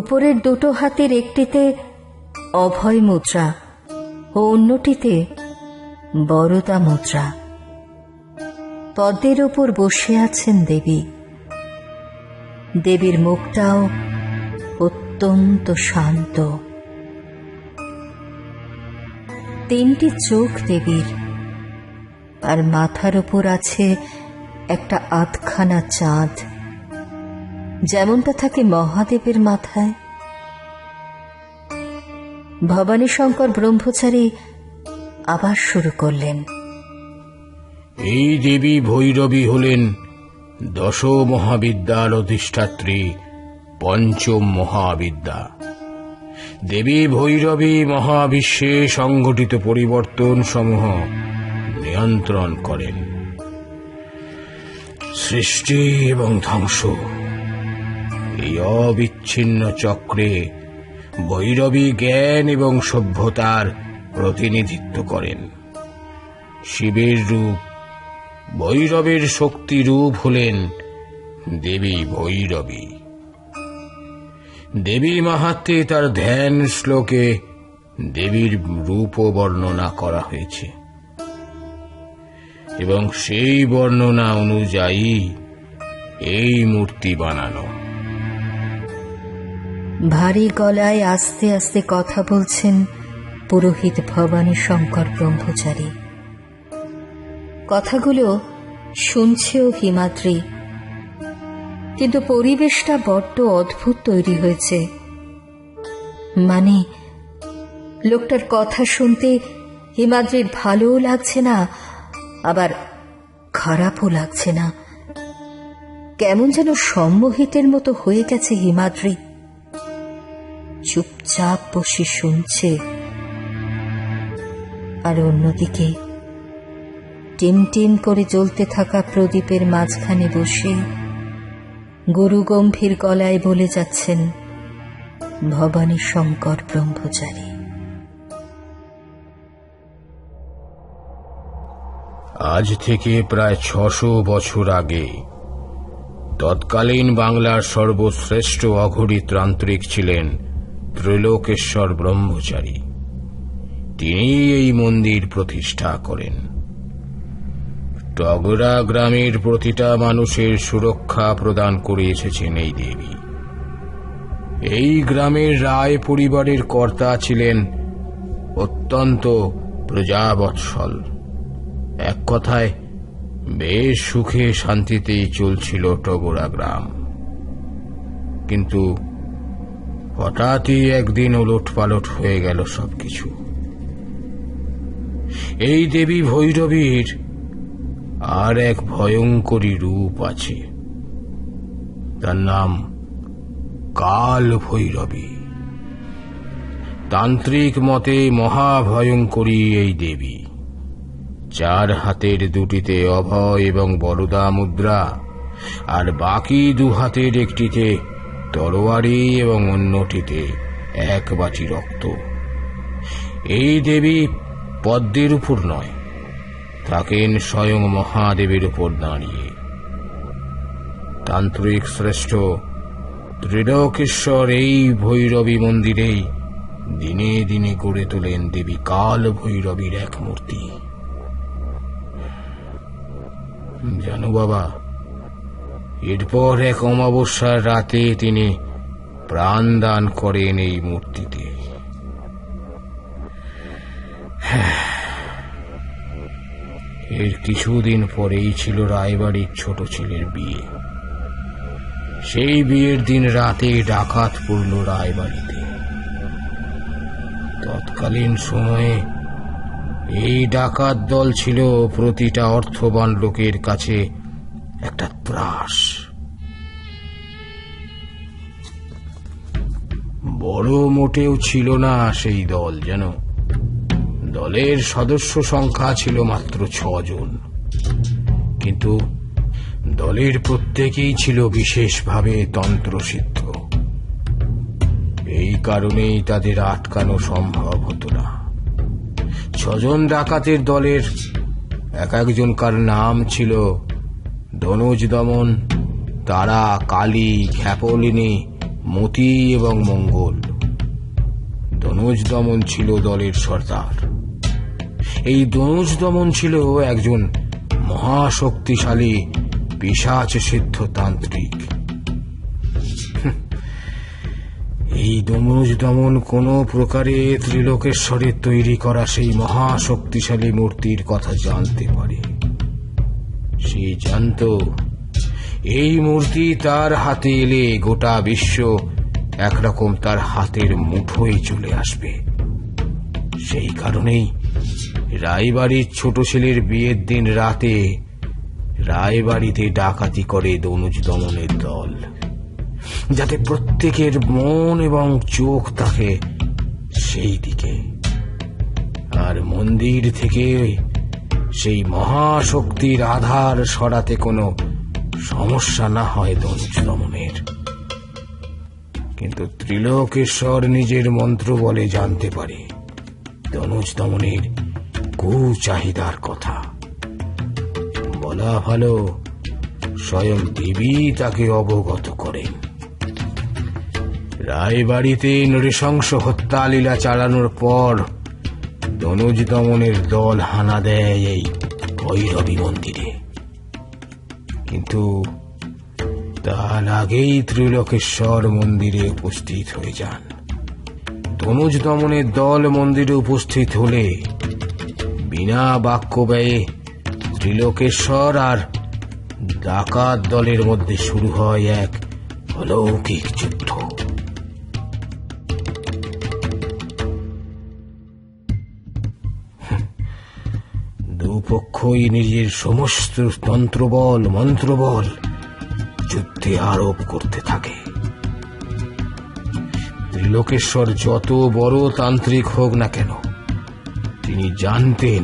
উপরের 2 হাতের একটিতে অভয় মুদ্রা ও অন্যটিতে বরদা মুদ্রা। পদ্মের ওপর বসে আছেন দেবী। দেবীর মুখটাও অত্যন্ত শান্ত। তিনটি চোখ দেবীর, আর মাথার ওপর আছে একটা আধখানা চাঁদ, যেমনটা থাকে মহাদেবের মাথায়। ভবানী শঙ্কর ব্রহ্মচারী আবার শুরু করলেন। এই দেবী ভৈরবী হলেন দশ মহাবিদ্যার অধিষ্ঠাত্রী, পঞ্চম মহাবিদ্যা। দেবী ভৈরবী মহাবিশ্বে সংঘটিত পরিবর্তন সমূহ নিয়ন্ত্রণ করেন। সৃষ্টি এবং ধ্বংস, এই অবিচ্ছিন্ন চক্রে ভৈরবী জ্ঞান এবং সভ্যতার প্রতিনিধিত্ব করেন। শিবের রূপ, ভৈরবের শক্তি রূপ হলেন দেবী ভৈরবী। দেবী মাহাত্ম্যে তার ধ্যান শ্লোকে দেবীর রূপ বর্ণনা করা হয়েছে এবং সেই বর্ণনা অনুযায়ী এই মূর্তি বানানো। ভারী গলায় আস্তে আস্তে কথা বলছেন পুরোহিত ভবানী শঙ্কর ব্রহ্মচারী। কথাগুলো শুনছেও হিমাদ্রি, কিন্তু পরিবেশটা বড্ড অদ্ভুত তৈরি হয়েছে। মানে, লোকটার কথা শুনতে হিমাদ্রির ভালোও লাগছে না, আবার খারাপও লাগছে না। কেমন যেন সম্মোহিতের মতো হয়ে গেছে হিমাদ্রি। চুপচাপ বসে শুনছে, আর অন্যদিকে টিমটিম করে জ্বলতে থাকা প্রদীপের মাঝখানে বসে গুরু গম্ভীর গলায় বলে যাচ্ছেন ভবানী শঙ্কর ব্রহ্মচারী। আজ থেকে প্রায় 600 বছর আগে তৎকালীন বাংলার সর্বশ্রেষ্ঠ অঘরী তান্ত্রিক ছিলেন ত্রৈলোকেশ্বর ব্রহ্মচারী। তিনি এই মন্দির প্রতিষ্ঠা করেন। টগরা গ্রামের প্রতিটা মানুষের সুরক্ষা প্রদান করে এসেছেন এই দেবী। এই গ্রামের রায় পরিবারের কর্তা ছিলেন অত্যন্ত প্রজাবৎসল। এক কথায় বেশ সুখে শান্তিতেই চলছিল টগরা গ্রাম। কিন্তু হঠাৎই একদিন ওলটপালট হয়ে গেল সবকিছু। এই দেবী ভৈরবীর আর এক ভয়ঙ্করী রূপ আছে, তার নাম কাল ভৈরবী। তান্ত্রিক মতে মহাভয়ঙ্করী এই দেবী। 4 হাতের দুটিতে অভয় এবং বরদা মুদ্রা, আর বাকি 2 হাতের একটিতে তরোয়ারি এবং অন্যটিতে 1 বাটি রক্ত। এই দেবী পদ্মের উপর নয়, থাকেন স্বয়ং মহাদেবের উপর দাঁড়িয়ে। তান্ত্রিক শ্রেষ্ঠ ত্রিলোকেশ্বর এই ভৈরবী মন্দিরেই দিনে দিনে গড়ে তোলেন দেবী কাল ভৈরবীর এক মূর্তি। জানো বাবা, এরপর এক অমাবস্যার রাতে তিনি প্রাণ দান করেন এই মূর্তিতে। এর কিছুদিন পরেই ছিল রায়বাড়ির ছোট ছেলের বিয়ে। সেই বিয়ের দিন রাতে ডাকাত পড়ল রায়বাড়িতে। তৎকালীন সময়ে এই ডাকাত দল ছিল প্রতিটা অর্থবান লোকের কাছে একটা ত্রাস। বড় মোটেও ছিল না সেই দল, যেন দলের সদস্য সংখ্যা ছিল মাত্র 6 জন, কিন্তু দলের প্রত্যেকেই ছিল বিশেষভাবে তন্ত্রসিদ্ধ। এই কারণেই তাদের আটকানো সম্ভব হতো না। 6 জন ডাকাতের দলের এক একজনকার নাম ছিল ধনুজ দমন, তারা, কালী, খ্যাপলিনী, মতি এবং মঙ্গল। দনুজ দমন ছিল দলের সর্দার। এই দনুজ দমন ছিল একজন মহাশক্তিশালী পিশাচ সিদ্ধ তান্ত্রিক। এই দনুজ দমন কোন প্রকারে ত্রিলোকেশ্বরের তৈরি করা সেই মহাশক্তিশালী মূর্তির কথা জানতে পারে। সে জানত এই মূর্তি তার হাতে এলে গোটা বিশ্ব একরকম তার হাতের মুঠোয় চলে আসবে। সেই কারণেই রায়বাড়ির ছোট ছেলের বিয়ের দিন রাতে রায়বাড়িতে ডাকাতি করে দনুজ দমনের দল, যাতে প্রত্যেকের মন এবং চোখ থাকে সেই দিকে, আর মন্দির থেকে সেই মহাশক্তির আধার সরাতে কোনো সমস্যা না হয় দনুজ দমনের। কিন্তু ত্রিলোকেশ্বর নিজের মন্ত্র বলে জানতে পারে দনুজ দমনের কুচাহিদার কথা। বলা ভালো, স্বয়ং দেবী তাকে অবগত করেন। রায়বাড়িতে নৃশংস হত্যা লীলা চালানোর পর দনুজ দমনের দল হানা দেয় এই ভৈরবী মন্দিরে। কিন্তু তার আগেই ত্রিলোকেশ্বর মন্দিরে উপস্থিত হয়ে যান। দনুজ দমনের দল মন্দিরে উপস্থিত হলে বিনা বাক্য ব্যয়ে ত্রিলোকেশ্বর আর ডাকাত দলের মধ্যে শুরু হয় এক অলৌকিক যুদ্ধ। দুপক্ষই নিজের সমস্ত তন্ত্রবল মন্ত্রবল যুদ্ধে আরোপ করতে থাকে। ত্রিলোকেশ্বর যত বড় তান্ত্রিক হোক না কেন, তিনি জানতেন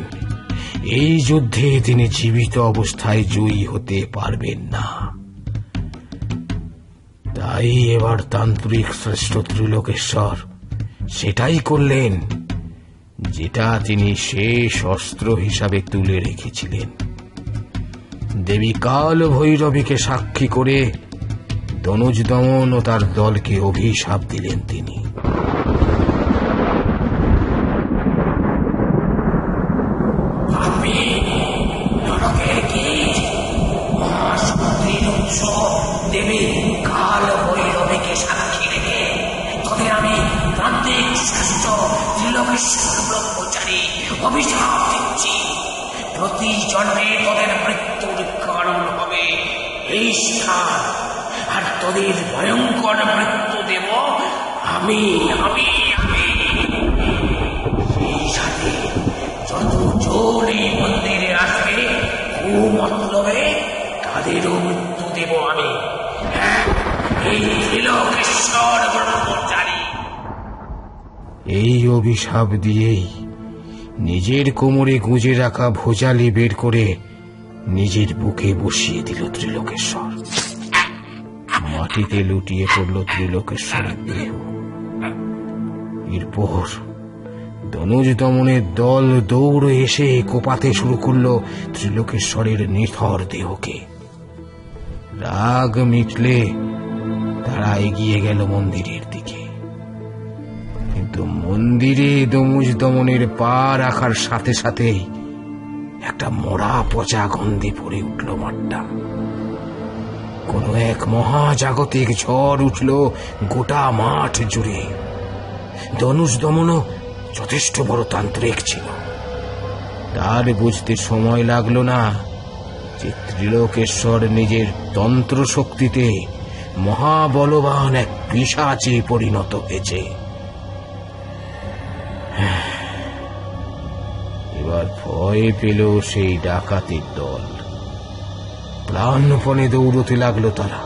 এই যুদ্ধে তিনি জীবিত অবস্থায় জয়ী হতে পারবেন না। তাই এবার তান্ত্রিক শ্রেষ্ঠ ত্রিলোকেশ্বর সেটাই করলেন যেটা তিনি শেষ অস্ত্র হিসাবে তুলে রেখেছিলেন। দেবী কাল ভৈরবীকে সাক্ষী করে দনুজ দমন ও তার দলকে অভিশাপ দিলেন তিনি। দেবী কাল ভৈরবীকে সাক্ষী রেখে তোদের আমি তান্ত্রিক শ্রেষ্ঠ ত্রিলোকেশ্বর ব্রহ্মচারী অভিশাপ দিচ্ছি। প্রতি জন্মে তোদের মৃত্যুর কারণ হবে এই স্থান, আর তোদের ভয়ঙ্কর মৃত্যু দেব আমি আমি আমি সেই সাথে যতজন এই মন্দিরে আসবে কুমতলবে তাদেরও মৃত্যু দেব আমি, এই ত্রিলোকেশ্বর ব্রহ্মচারী। এই অভিশাপ দিয়েই নিজের কোমরে গুঁজে রাখা ভোজালি বের করে নিজের বুকে বসিয়ে দিল ত্রিলোকেশ্বর। মাটিতে লুটিয়ে পড়ল ত্রিলোকেশ্বরের দেহ। এরপর দনুজ দমনের দল দৌড়ে এসে কোপাতে শুরু করল ত্রিলোকেশ্বরের নিথর দেহকে। রাগ মিটলে তারা এগিয়ে গেল মন্দিরের দিকে। কিন্তু মন্দিরে দনুজ দমনের পা রাখার সাথে সাথেই একটা মরা পচা গন্ধে পড়ে উঠল মাঠটা। কোন এক মহাজাগতিক ঝড় উঠল গোটা মাঠ জুড়ে। দনুজ দমনও যথেষ্ট বড় তান্ত্রিক ছিল। তার বুঝতে সময় লাগলো না যে ত্রিলোকেশ্বর নিজের তন্ত্র শক্তিতে মহাবলবান এক পিশাচে পরিণত হয়েছে। এবার ভয় পেল সেই ডাকাতের দল। প্রাণপণে দৌড়তে লাগলো তারা,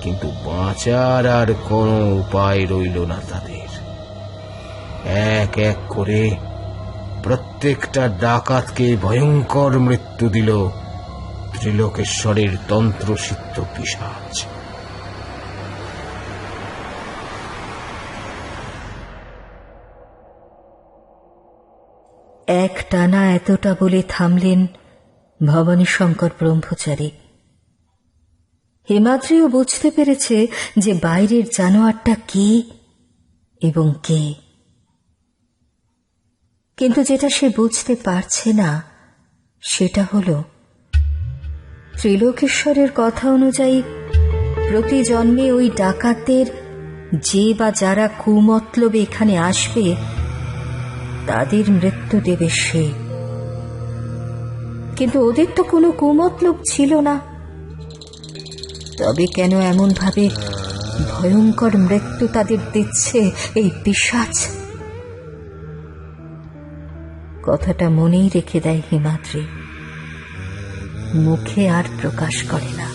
কিন্তু বাঁচার আর কোনো উপায় রইল না তাদের। এক এক করে প্রত্যেকটা ডাকাতকে ভয়ঙ্কর মৃত্যু দিল ত্রিলোকেশ্বরের তন্ত্রসিদ্ধ পিশাচ। এক টানা এতটা বলে থামলেন ভবানীশঙ্কর ব্রহ্মচারী। হিমাদ্রিও বুঝতে পেরেছে যে বাইরের জানোয়ারটা কি এবং কে। কিন্তু যেটা সে বুঝতে পারছে না সেটা হলো ত্রিলোকেশ্বরের কথা অনুযায়ী প্রতি জন্মে ওই ডাকাতদের যে বা যারা কুমতলবে এখানে আসবে তাদের মৃত্যু দেবে সে। কিন্তু ওদের তো কোনো কুমতলব ছিল না, তবে কেন এমন ভাবে ভয়ঙ্কর মৃত্যু তাদের দিচ্ছে এই পিশাচ? কথাটা মনেই রেখে দেয় হিমাদ্রি, মুখে আর প্রকাশ করে না।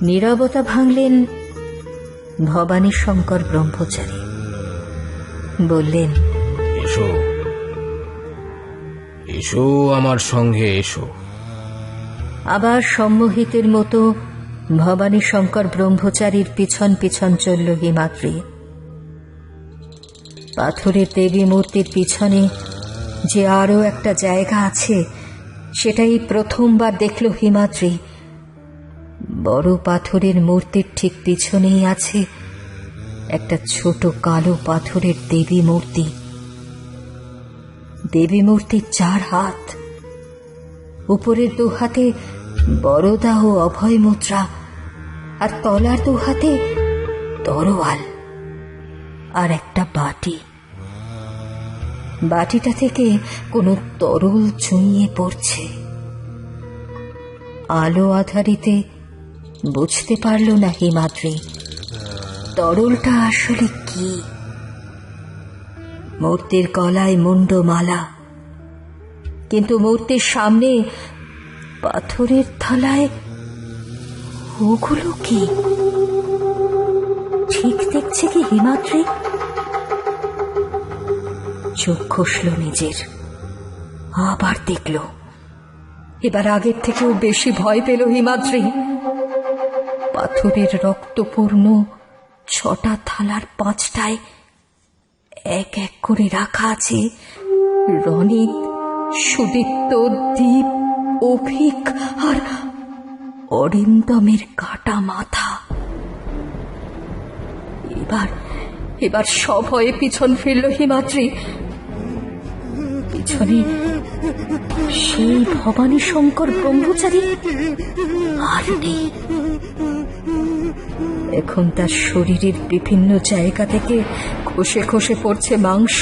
নীরবতা ভাঙলেন ভবানী শঙ্কর ব্রহ্মচারী। বললেন, এসো এসো আমার সঙ্গে এসো। আবার সম্মোহিতের মতো ভবানী শঙ্কর ব্রহ্মচারীর পিছন পিছন চলল হিমাদ্রি। পাথরের দেবী মূর্তির পিছনে যে আরো একটা জায়গা আছে সেটাই প্রথমবার দেখল হিমাদ্রি। বড় পাথরের মূর্তির ঠিক পিছনেই আছে একটা ছোট কালো পাথরের দেবী মূর্তি। দেবী মূর্তির 4 হাত, উপরের 2 হাতে বরদা ও অভয় মুদ্রা, আর তলার 2 হাতে তরোয়াল আর একটা বাটি। বাটিটা থেকে কোনো তরল চুইয়ে পড়ছে। আলো আধারিতে বুঝতে পারল না হিমাদ্রি তরলটা আসলে কি। মূর্তির গলায় মুন্ডমালা, কিন্তু মূর্তির সামনে পাথরের থালায় ওগুলো কি? ঠিক দেখছে কি হিমাদ্রি? চোখ খসল নিজের, আবার দেখল। এবার আগের থেকেও বেশি ভয় পেল হিমাদ্রি। পাথরের রক্তপূর্ণ 6টা থালার 5টায় এক এক করে রাখা আছে রনিত, সুদীপ্ত, দীপ, অভিক আর অরিন্দমের কাটা মাথা। এবার সভয়ে পিছন ফিরল হিমাদ্রি। পিছনে সেই ভবানী শঙ্কর ব্রহ্মচারী আর নেই। এখন তার শরীরের বিভিন্ন জায়গা থেকে খসে খসে পড়ছে মাংস।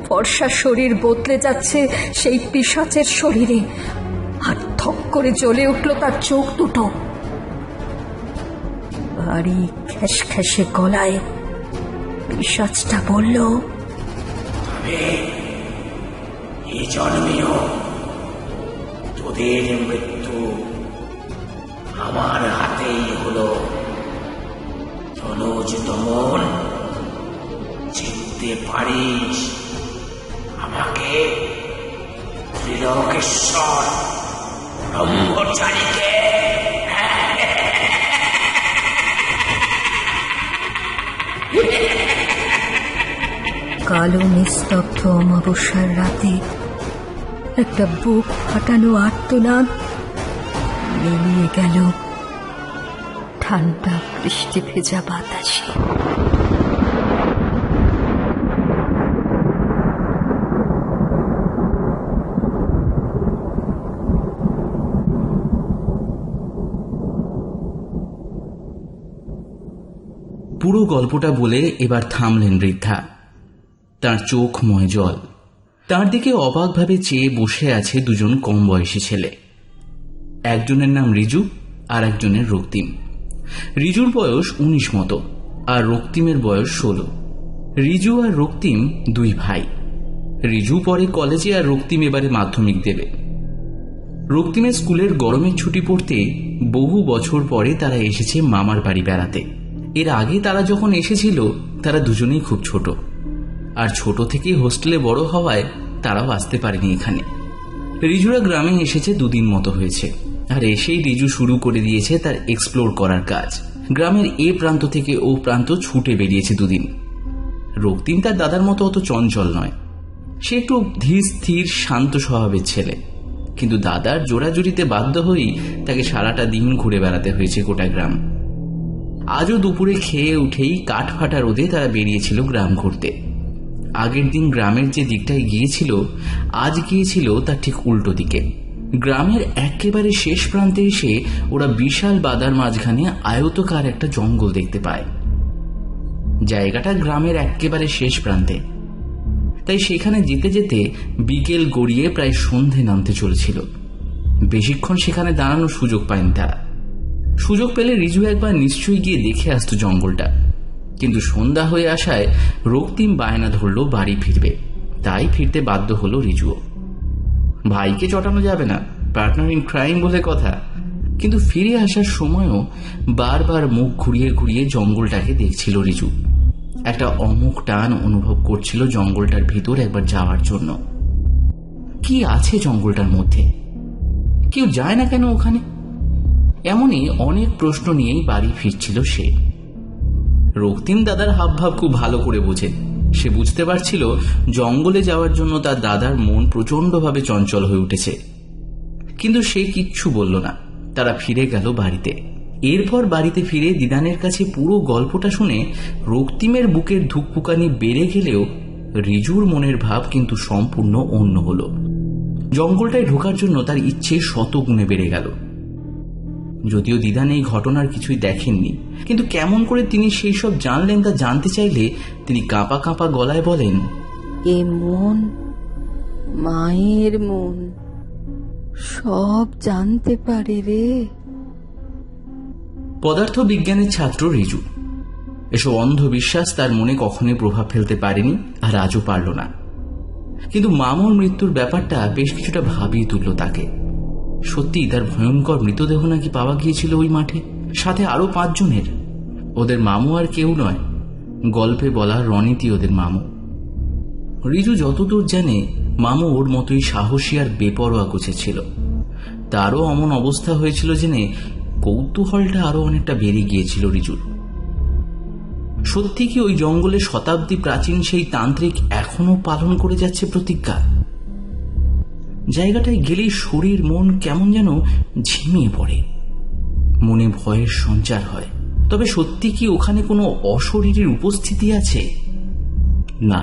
ফর্সা শরীর বদলে যাচ্ছে সেই পিশাচের শরীরে, আর থক করে জ্বলে উঠল তার চোখ দুটো। ভারী খ্যাসখ্যাসে গলায় পিশাচটা বলল, এই জন্মেও তোদের মৃত্যু আমার হাতেই হলো। তনুজ দমন, চিনতে পারিস আমাকে? ত্রিলোকেশ্বর ব্রহ্মচারীকে? কালো নিস্তব্ধ অমাবস্যার রাতে একটা বুক ফাটানো আর্তনাদ মিলিয়ে গেল ঠান্ডা বৃষ্টি ভেজা বাতাসে। পুরো গল্পটা বলে এবার থামলেন বৃদ্ধা। তার চোখময় জল। তার দিকে অবাকভাবে চেয়ে বসে আছে 2জন কম বয়সী ছেলে। একজনের নাম রিজু আর একজনের রক্তিম। রিজুর বয়স 19 মতো আর রক্তিমের বয়স 16। রিজু আর রক্তিম 2 ভাই। রিজু পরে কলেজে আর রক্তিম এবারে মাধ্যমিক দেবে। রক্তিমের স্কুলের গরমের ছুটি পড়তে বহু বছর পরে তারা এসেছে মামার বাড়ি বেড়াতে। এর আগে তারা যখন এসেছিল তারা দুজনেই খুব ছোট, আর ছোট থেকেই হোস্টেলে বড় হওয়ায় তারাও আসতে পারেনি এখানে। রিজুরা গ্রামে এসেছে 2 দিন মতো হয়েছে, আর এসেই রিজু শুরু করে দিয়েছে তার এক্সপ্লোর করার কাজ। গ্রামের এ প্রান্ত থেকে ও প্রান্ত ছুটে বেরিয়েছে 2 দিন। রক্তিম তার দাদার মতো অত চঞ্চল নয়, সে একটু ধীর স্থির শান্ত স্বভাবের ছেলে, কিন্তু দাদার জোড়াজুড়িতে বাধ্য হয়েই তাকে সারাটা দিন ঘুরে বেড়াতে হয়েছে গোটা গ্রাম। আজও দুপুরে খেয়ে উঠেই কাঠফাটা রোদে তারা বেরিয়েছিল গ্রাম ঘুরতে। আগের দিন গ্রামের যে দিকটায় গিয়েছিল, আজ গিয়েছিল তার ঠিক উল্টো দিকে। গ্রামের একেবারে শেষ প্রান্তে এসে ওরা বিশাল বাদার মাঝখানে আয়তকার একটা জঙ্গল দেখতে পায়। জায়গাটা গ্রামের একেবারে শেষ প্রান্তে, তাই সেখানে যেতে যেতে বিকেল গড়িয়ে প্রায় সন্ধে নামতে চলেছিল। বেশিক্ষণ সেখানে দাঁড়ানোর সুযোগ পায়নি তারা। সুযোগ পেলে রিজু একবার নিশ্চয়ই গিয়ে দেখে আসতো জঙ্গলটা, কিন্তু সন্ধ্যা হয়ে আসায় রক্তিম বায়না ধরল বাড়ি ফিরবে, তাই ফিরতে বাধ্য হলো রিজুও। ভাইকে চটানো যাবে না, পার্টনার ইন ক্রাইম বলে কথা। কিন্তু ফিরে আসার সময়ও বারবার মুখ ঘুরিয়ে ঘুরিয়ে জঙ্গলটাকে দেখছিল রিজু। একটা অমুক টান অনুভব করছিল জঙ্গলটার ভিতর একবার যাওয়ার জন্য। কি আছে জঙ্গলটার মধ্যে? কেউ যায় না কেন ওখানে? এমনই অনেক প্রশ্ন নিয়েই বাড়ি ফিরছিল সে। রক্তিম দাদার হাবভাব খুব ভালো করে বোঝে। সে বুঝতে পারছিল জঙ্গলে যাওয়ার জন্য তার দাদার মন প্রচন্ডভাবে চঞ্চল হয়ে উঠেছে, কিন্তু সে কিচ্ছু বলল না। তারা ফিরে গেল বাড়িতে। এরপর বাড়িতে ফিরে দিদানের কাছে পুরো গল্পটা শুনে রক্তিমের বুকের ধুকপুকানি বেড়ে গেলেও রিজুর মনের ভাব কিন্তু সম্পূর্ণ অন্য হলো। জঙ্গলটায় ঢোকার জন্য তার ইচ্ছে শতগুণে বেড়ে গেল। যদিও দিদান এই ঘটনার কিছুই দেখেননি, কিন্তু কেমন করে তিনি সেই সব জানলেন তা জানতে চাইলে তিনি কাঁপা কাঁপা গলায় বলেন, এ মন মায়ের মন, সব জানতে পারে রে। পদার্থ বিজ্ঞানের ছাত্র রিজু। এসব অন্ধবিশ্বাস তার মনে কখনোই প্রভাব ফেলতে পারেনি, আর আজও পারল না। কিন্তু মামুর মৃত্যুর ব্যাপারটা বেশ কিছুটা ভাবিয়ে তুলল তাকে। সত্যি তার ভয়ঙ্কর মৃতদেহ নাকি পাওয়া গিয়েছিল ওই মাঠে, সাথে আরো 5 জনের। ওদের মামু আর কেউ নয়, গল্পে বলা রনিতি ওদের মামু। রিজু যতদূর জানে মামু ওর মতোই সাহসী আর বেপরোয়া গোছে ছিল। তারও অমন অবস্থা হয়েছিল জেনে কৌতূহলটা আরো অনেকটা বেড়ে গিয়েছিল রিজুর। সত্যি কি ওই জঙ্গলে শতাব্দী প্রাচীন সেই তান্ত্রিক এখনো পালন করে যাচ্ছে প্রতিজ্ঞা? জায়গাটায় গেলেই শরীর মন কেমন যেন ঝিমিয়ে পড়ে, মনে ভয়ের সঞ্চার হয়। তবে সত্যি কি ওখানে কোনো অশরীরের উপস্থিতি আছে? না,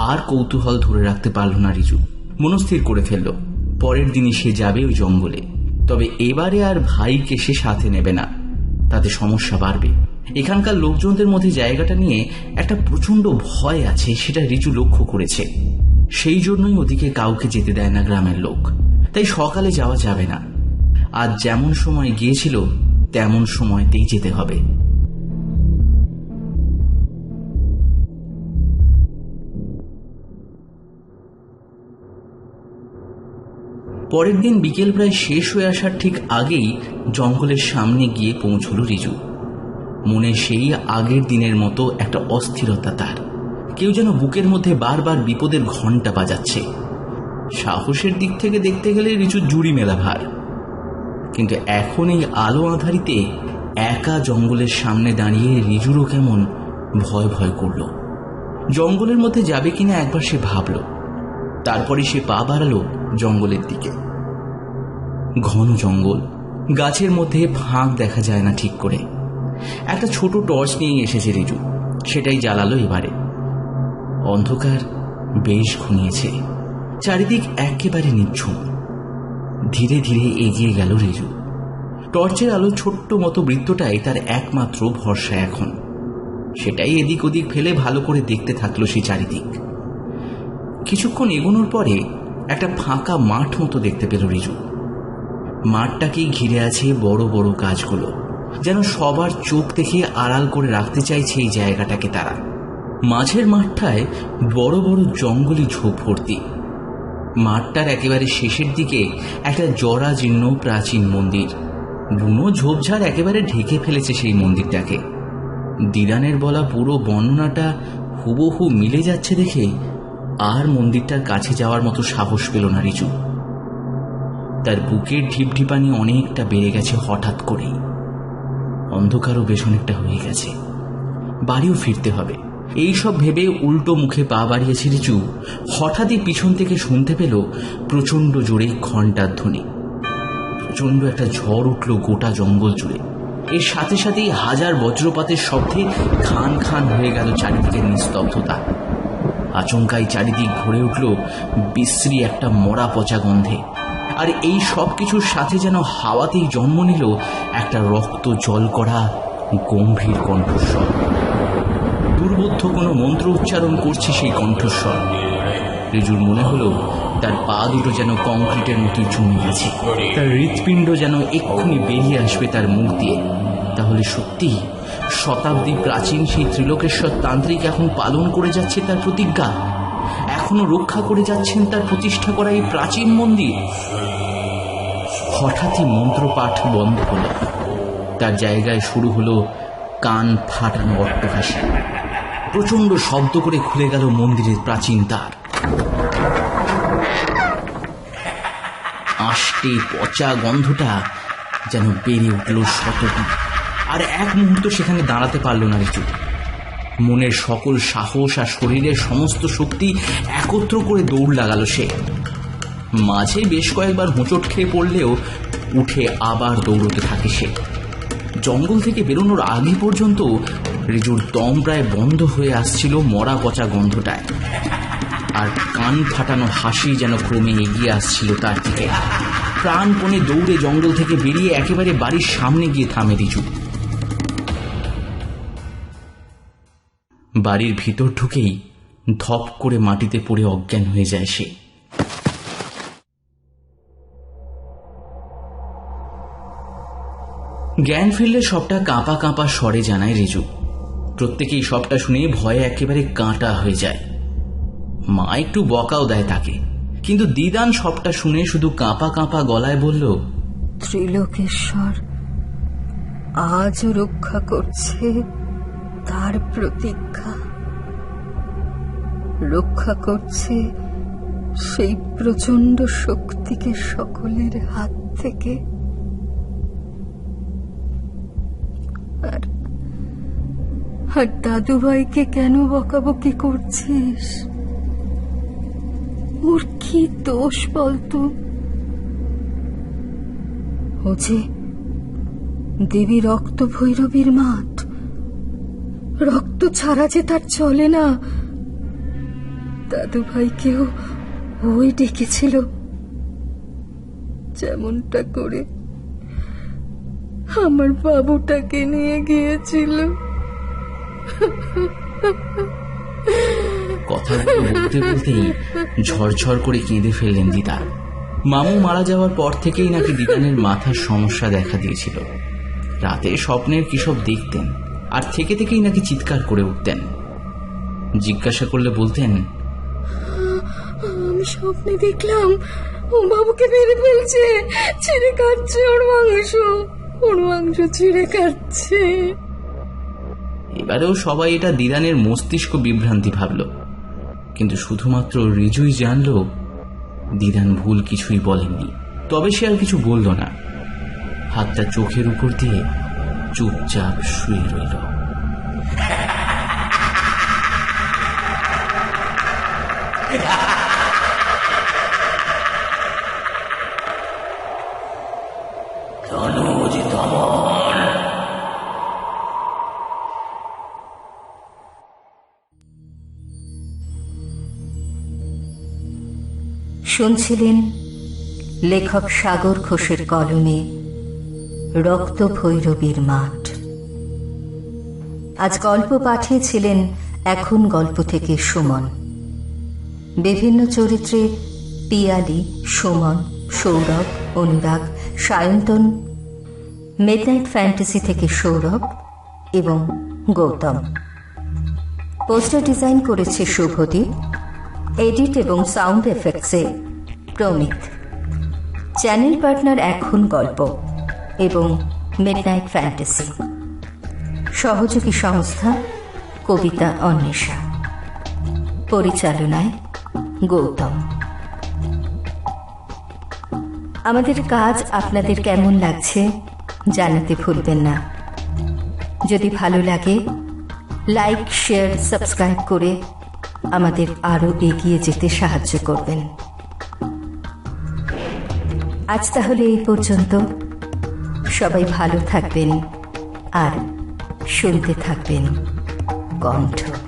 আর কৌতূহল ধরে রাখতে পারল না রিজু। মনস্থির করে ফেলল পরের দিনই সে যাবে ওই জঙ্গলে। তবে এবারে আর ভাইকে সে সাথে নেবে না, তাতে সমস্যা বাড়বে। এখানকার লোকজনদের মধ্যে জায়গাটা নিয়ে একটা প্রচন্ড ভয় আছে, সেটা রিজু লক্ষ্য করেছে। সেই জন্যই ওদিকে কাউকে যেতে দেয় না গ্রামের লোক। তাই সকালে যাওয়া যাবে না। আজ যেমন সময় গিয়েছিল তেমন সময়তেই যেতে হবে। পরের দিন বিকেল প্রায় শেষ হয়ে আসার ঠিক আগেই জঙ্গলের সামনে গিয়ে পৌঁছল রিজু। মনে সেই আগের দিনের মতো একটা অস্থিরতা তার। কেউ যেন বুকের মধ্যে বারবার বিপদের ঘন্টা বাজাচ্ছে। সাহসের দিক থেকে দেখতে গেলে রিজু জুড়ি মেলা ভার, কিন্তু এখন এই আলো আঁধারিতে একা জঙ্গলের সামনে দাঁড়িয়ে রিজুরও কেমন ভয় ভয় করল। জঙ্গলের মধ্যে যাবে কিনা একবার সে ভাবল, তারপরে সে পা বাড়ালো জঙ্গলের দিকে। ঘন জঙ্গল, গাছের মধ্যে ফাঁক দেখা যায় না ঠিক করে। একটা ছোট টর্চ নিয়ে এসেছে রিজু, সেটাই জ্বালালো এবারে। অন্ধকার বেশ ঘনিয়েছে, চারিদিক একেবারে নিঝুম। ধীরে ধীরে এগিয়ে গেল রিজু। টর্চের আলো ছোট্ট মতো বৃত্তটাই তার একমাত্র ভরসা এখন। সেটাই এদিক ওদিক ফেলে ভালো করে দেখতে থাকলো সে চারিদিক। কিছুক্ষণ এগোনোর পরে একটা ফাঁকা মাঠ মতো দেখতে পেল রিজু। মাঠটাকেই ঘিরে আছে বড় বড় গাছগুলো, যেন সবার চোখ দেখে আড়াল করে রাখতে চাইছে এই জায়গাটাকে তারা। মাঝের মাঠটায় বড় বড় জঙ্গলি ঝোপ ভর্তি। মাঠটার একেবারে শেষের দিকে একটা জরাজীর্ণ প্রাচীন মন্দির। বুনো ঝোপঝাড় একেবারে ঢেকে ফেলেছে সেই মন্দিরটাকে। দিদানের বলা পুরো বর্ণনাটা হুবহু মিলে যাচ্ছে দেখে আর মন্দিরটার কাছে যাওয়ার মতো সাহস পেল না রিজু। তার বুকের ঢিপঢিপানি অনেকটা বেড়ে গেছে হঠাৎ করেই। অন্ধকারও বেশ অনেকটা হয়ে গেছে, বাড়িও ফিরতে হবে। এইসব ভেবে উল্টো মুখে পা বাড়িয়েছে রিজু। হঠাৎই পিছন থেকে শুনতে পেল প্রচন্ড জোরে ঘণ্টার ধ্বনি। প্রচন্ড একটা ঝড় উঠল গোটা জঙ্গল জুড়ে। এর সাথে সাথেই হাজার বজ্রপাতের শব্দে খান খান হয়ে গেল চারিদিকের নিস্তব্ধতা। আচমকাই চারিদিক ভরে উঠল বিশ্রী একটা মরা পচা গন্ধে। আর এই সব কিছুর সাথে যেন হাওয়াতেই জন্ম নিল একটা রক্ত জল করা গম্ভীর কণ্ঠস্বর। দুর্বোধ্য কোনো মন্ত্র উচ্চারণ করছে সেই কণ্ঠস্বর। রিজুর মনে হলো তার পা দুটো যেন কংক্রিটের মতো জমে গেছে, তার হৃৎপিণ্ড যেন এক্ষুনি বেরিয়ে আসবে তার মুখ দিয়ে। তাহলে সত্যি শতাব্দী প্রাচীন সেই ত্রিলোকেশ্বর তান্ত্রিক এখন পালন করে যাচ্ছে তার প্রতিজ্ঞা, এখনো রক্ষা করে যাচ্ছেন তার প্রতিষ্ঠা করা এই প্রাচীন মন্দির। হঠাৎই মন্ত্রপাঠ বন্ধ হলো, তার জায়গায় শুরু হলো কান ফাটানো অট্টহাসি। প্রচন্ড শব্দ করে খুলে গেল মন্দিরের প্রাচীন দ্বার। আষ্টে পচা গন্ধটা যেন বেড়ে উঠল শতগুণ। আর এক মুহূর্ত সেখানে দাঁড়াতে পারল না রিজু। মনের সকল সাহস আর শরীরের সমস্ত শক্তি একত্র করে দৌড় লাগালো সে। মাঝে বেশ কয়েকবার হোঁচট খেয়ে পড়লেও উঠে আবার দৌড়তে থাকে সে। জঙ্গল থেকে বেরোনোর আগে পর্যন্ত রিজুর দম প্রায় বন্ধ হয়ে আসছিল মরা পচা গন্ধটায়। আর কান ফাটানো হাসি যেন ক্রমে এগিয়ে আসছিল তার দিকে। প্রাণপণে দৌড়ে জঙ্গল থেকে বেরিয়ে একেবারে বাড়ির সামনে গিয়ে থামে রিজু। বাড়ির ভিতর ঢুকেই ধপ করে মাটিতে পড়ে অজ্ঞান হয়ে যায় সে। জ্ঞান ফিরলে সবটা কাঁপা কাঁপা স্বরে জানায় রিজু। প্রত্যেকেই সবটা শুনে ভয়ে একেবারে কাঁটা হয়ে যায়। মা একটু বকাও দেয় তাকে, কিন্তু দিদান সবটা শুনে শুধু কাঁপা কাঁপা গলায় বলল, ত্রিলোকেশ্বর আজও রক্ষা করছে তার প্রতিজ্ঞা, রক্ষা করছে সেই প্রচন্ড শক্তিকে সকলের হাত থেকে। আর দাদুভাইকে কেন বকাবকি করছিস? ওর কি দোষ বলতো? ও যে দেবী রক্ত ভৈরবীর মাঠ, রক্ত ছাড়া যে তার চলে না। দাদুভাইকেও ওই ডেকেছিল, যেমনটা করে আমার বাবুটাকে নিয়ে গিয়েছিল। কথাগুলো বলতে বলতেই ঝরঝর করে কেঁদে ফেললেন দিদা। মামু মারা যাওয়ার পর থেকেই নাকি দিদানের মাথার সমস্যা দেখা দিয়েছিল। রাতে স্বপ্নের কিসব দেখতেন, আর থেকে থেকেই নাকি চিৎকার করে উঠতেন। জিজ্ঞাসা করলে বলতেন, আমি স্বপ্নে দেখলাম ও বাবুকে মেরে ফেলছে, ছিঁড়ে কাটছে ওর মাংস ছিঁড়ে কাটছে। এবারেও সবাই এটা দিদানের মস্তিষ্ক বিভ্রান্তি ভাবল, কিন্তু শুধুমাত্র রিজুই জানল দিদান ভুল কিছুই বলেননি। তবে সে আর কিছু বলল না, হাতটা চোখের উপর দিয়ে চুপচাপ শুয়ে রইল। ধনুজ দমন। শুনছিলেন লেখক সাগর ঘোষের কলমে রক্ত ভৈরবীর মাঠ। আজ গল্প পাঠিয়েছিলেন এখন গল্প থেকে সুমন। বিভিন্ন চরিত্রে পিয়ালি, সুমন, সৌরভ, অনুরাগ, সায়ন্তন, মিডনাইট ফ্যান্টাসি থেকে সৌরভ এবং গৌতম। পোস্টার ডিজাইন করেছে শুভদীপ, এডিট এবং সাউন্ড এফেক্টসে প্রমিত। চ্যানেল পার্টনার এখন গল্প এবং মিডনাইট ফ্যান্টাসি। সহযোগী সংস্থা কবিতা অন্বেষা। পরিচালনায় গৌতম। আমাদের কাজ আপনাদের কেমন লাগছে জানাতে ভুলবেন না। যদি ভালো লাগে লাইক, শেয়ার, সাবস্ক্রাইব করে আমাদের আরো এগিয়ে যেতে সাহায্য করবেন। আজ তাহলে এই পর্যন্ত। সবাই ভালো থাকবেন, আর শুনতে থাকবেন কণ্ঠ।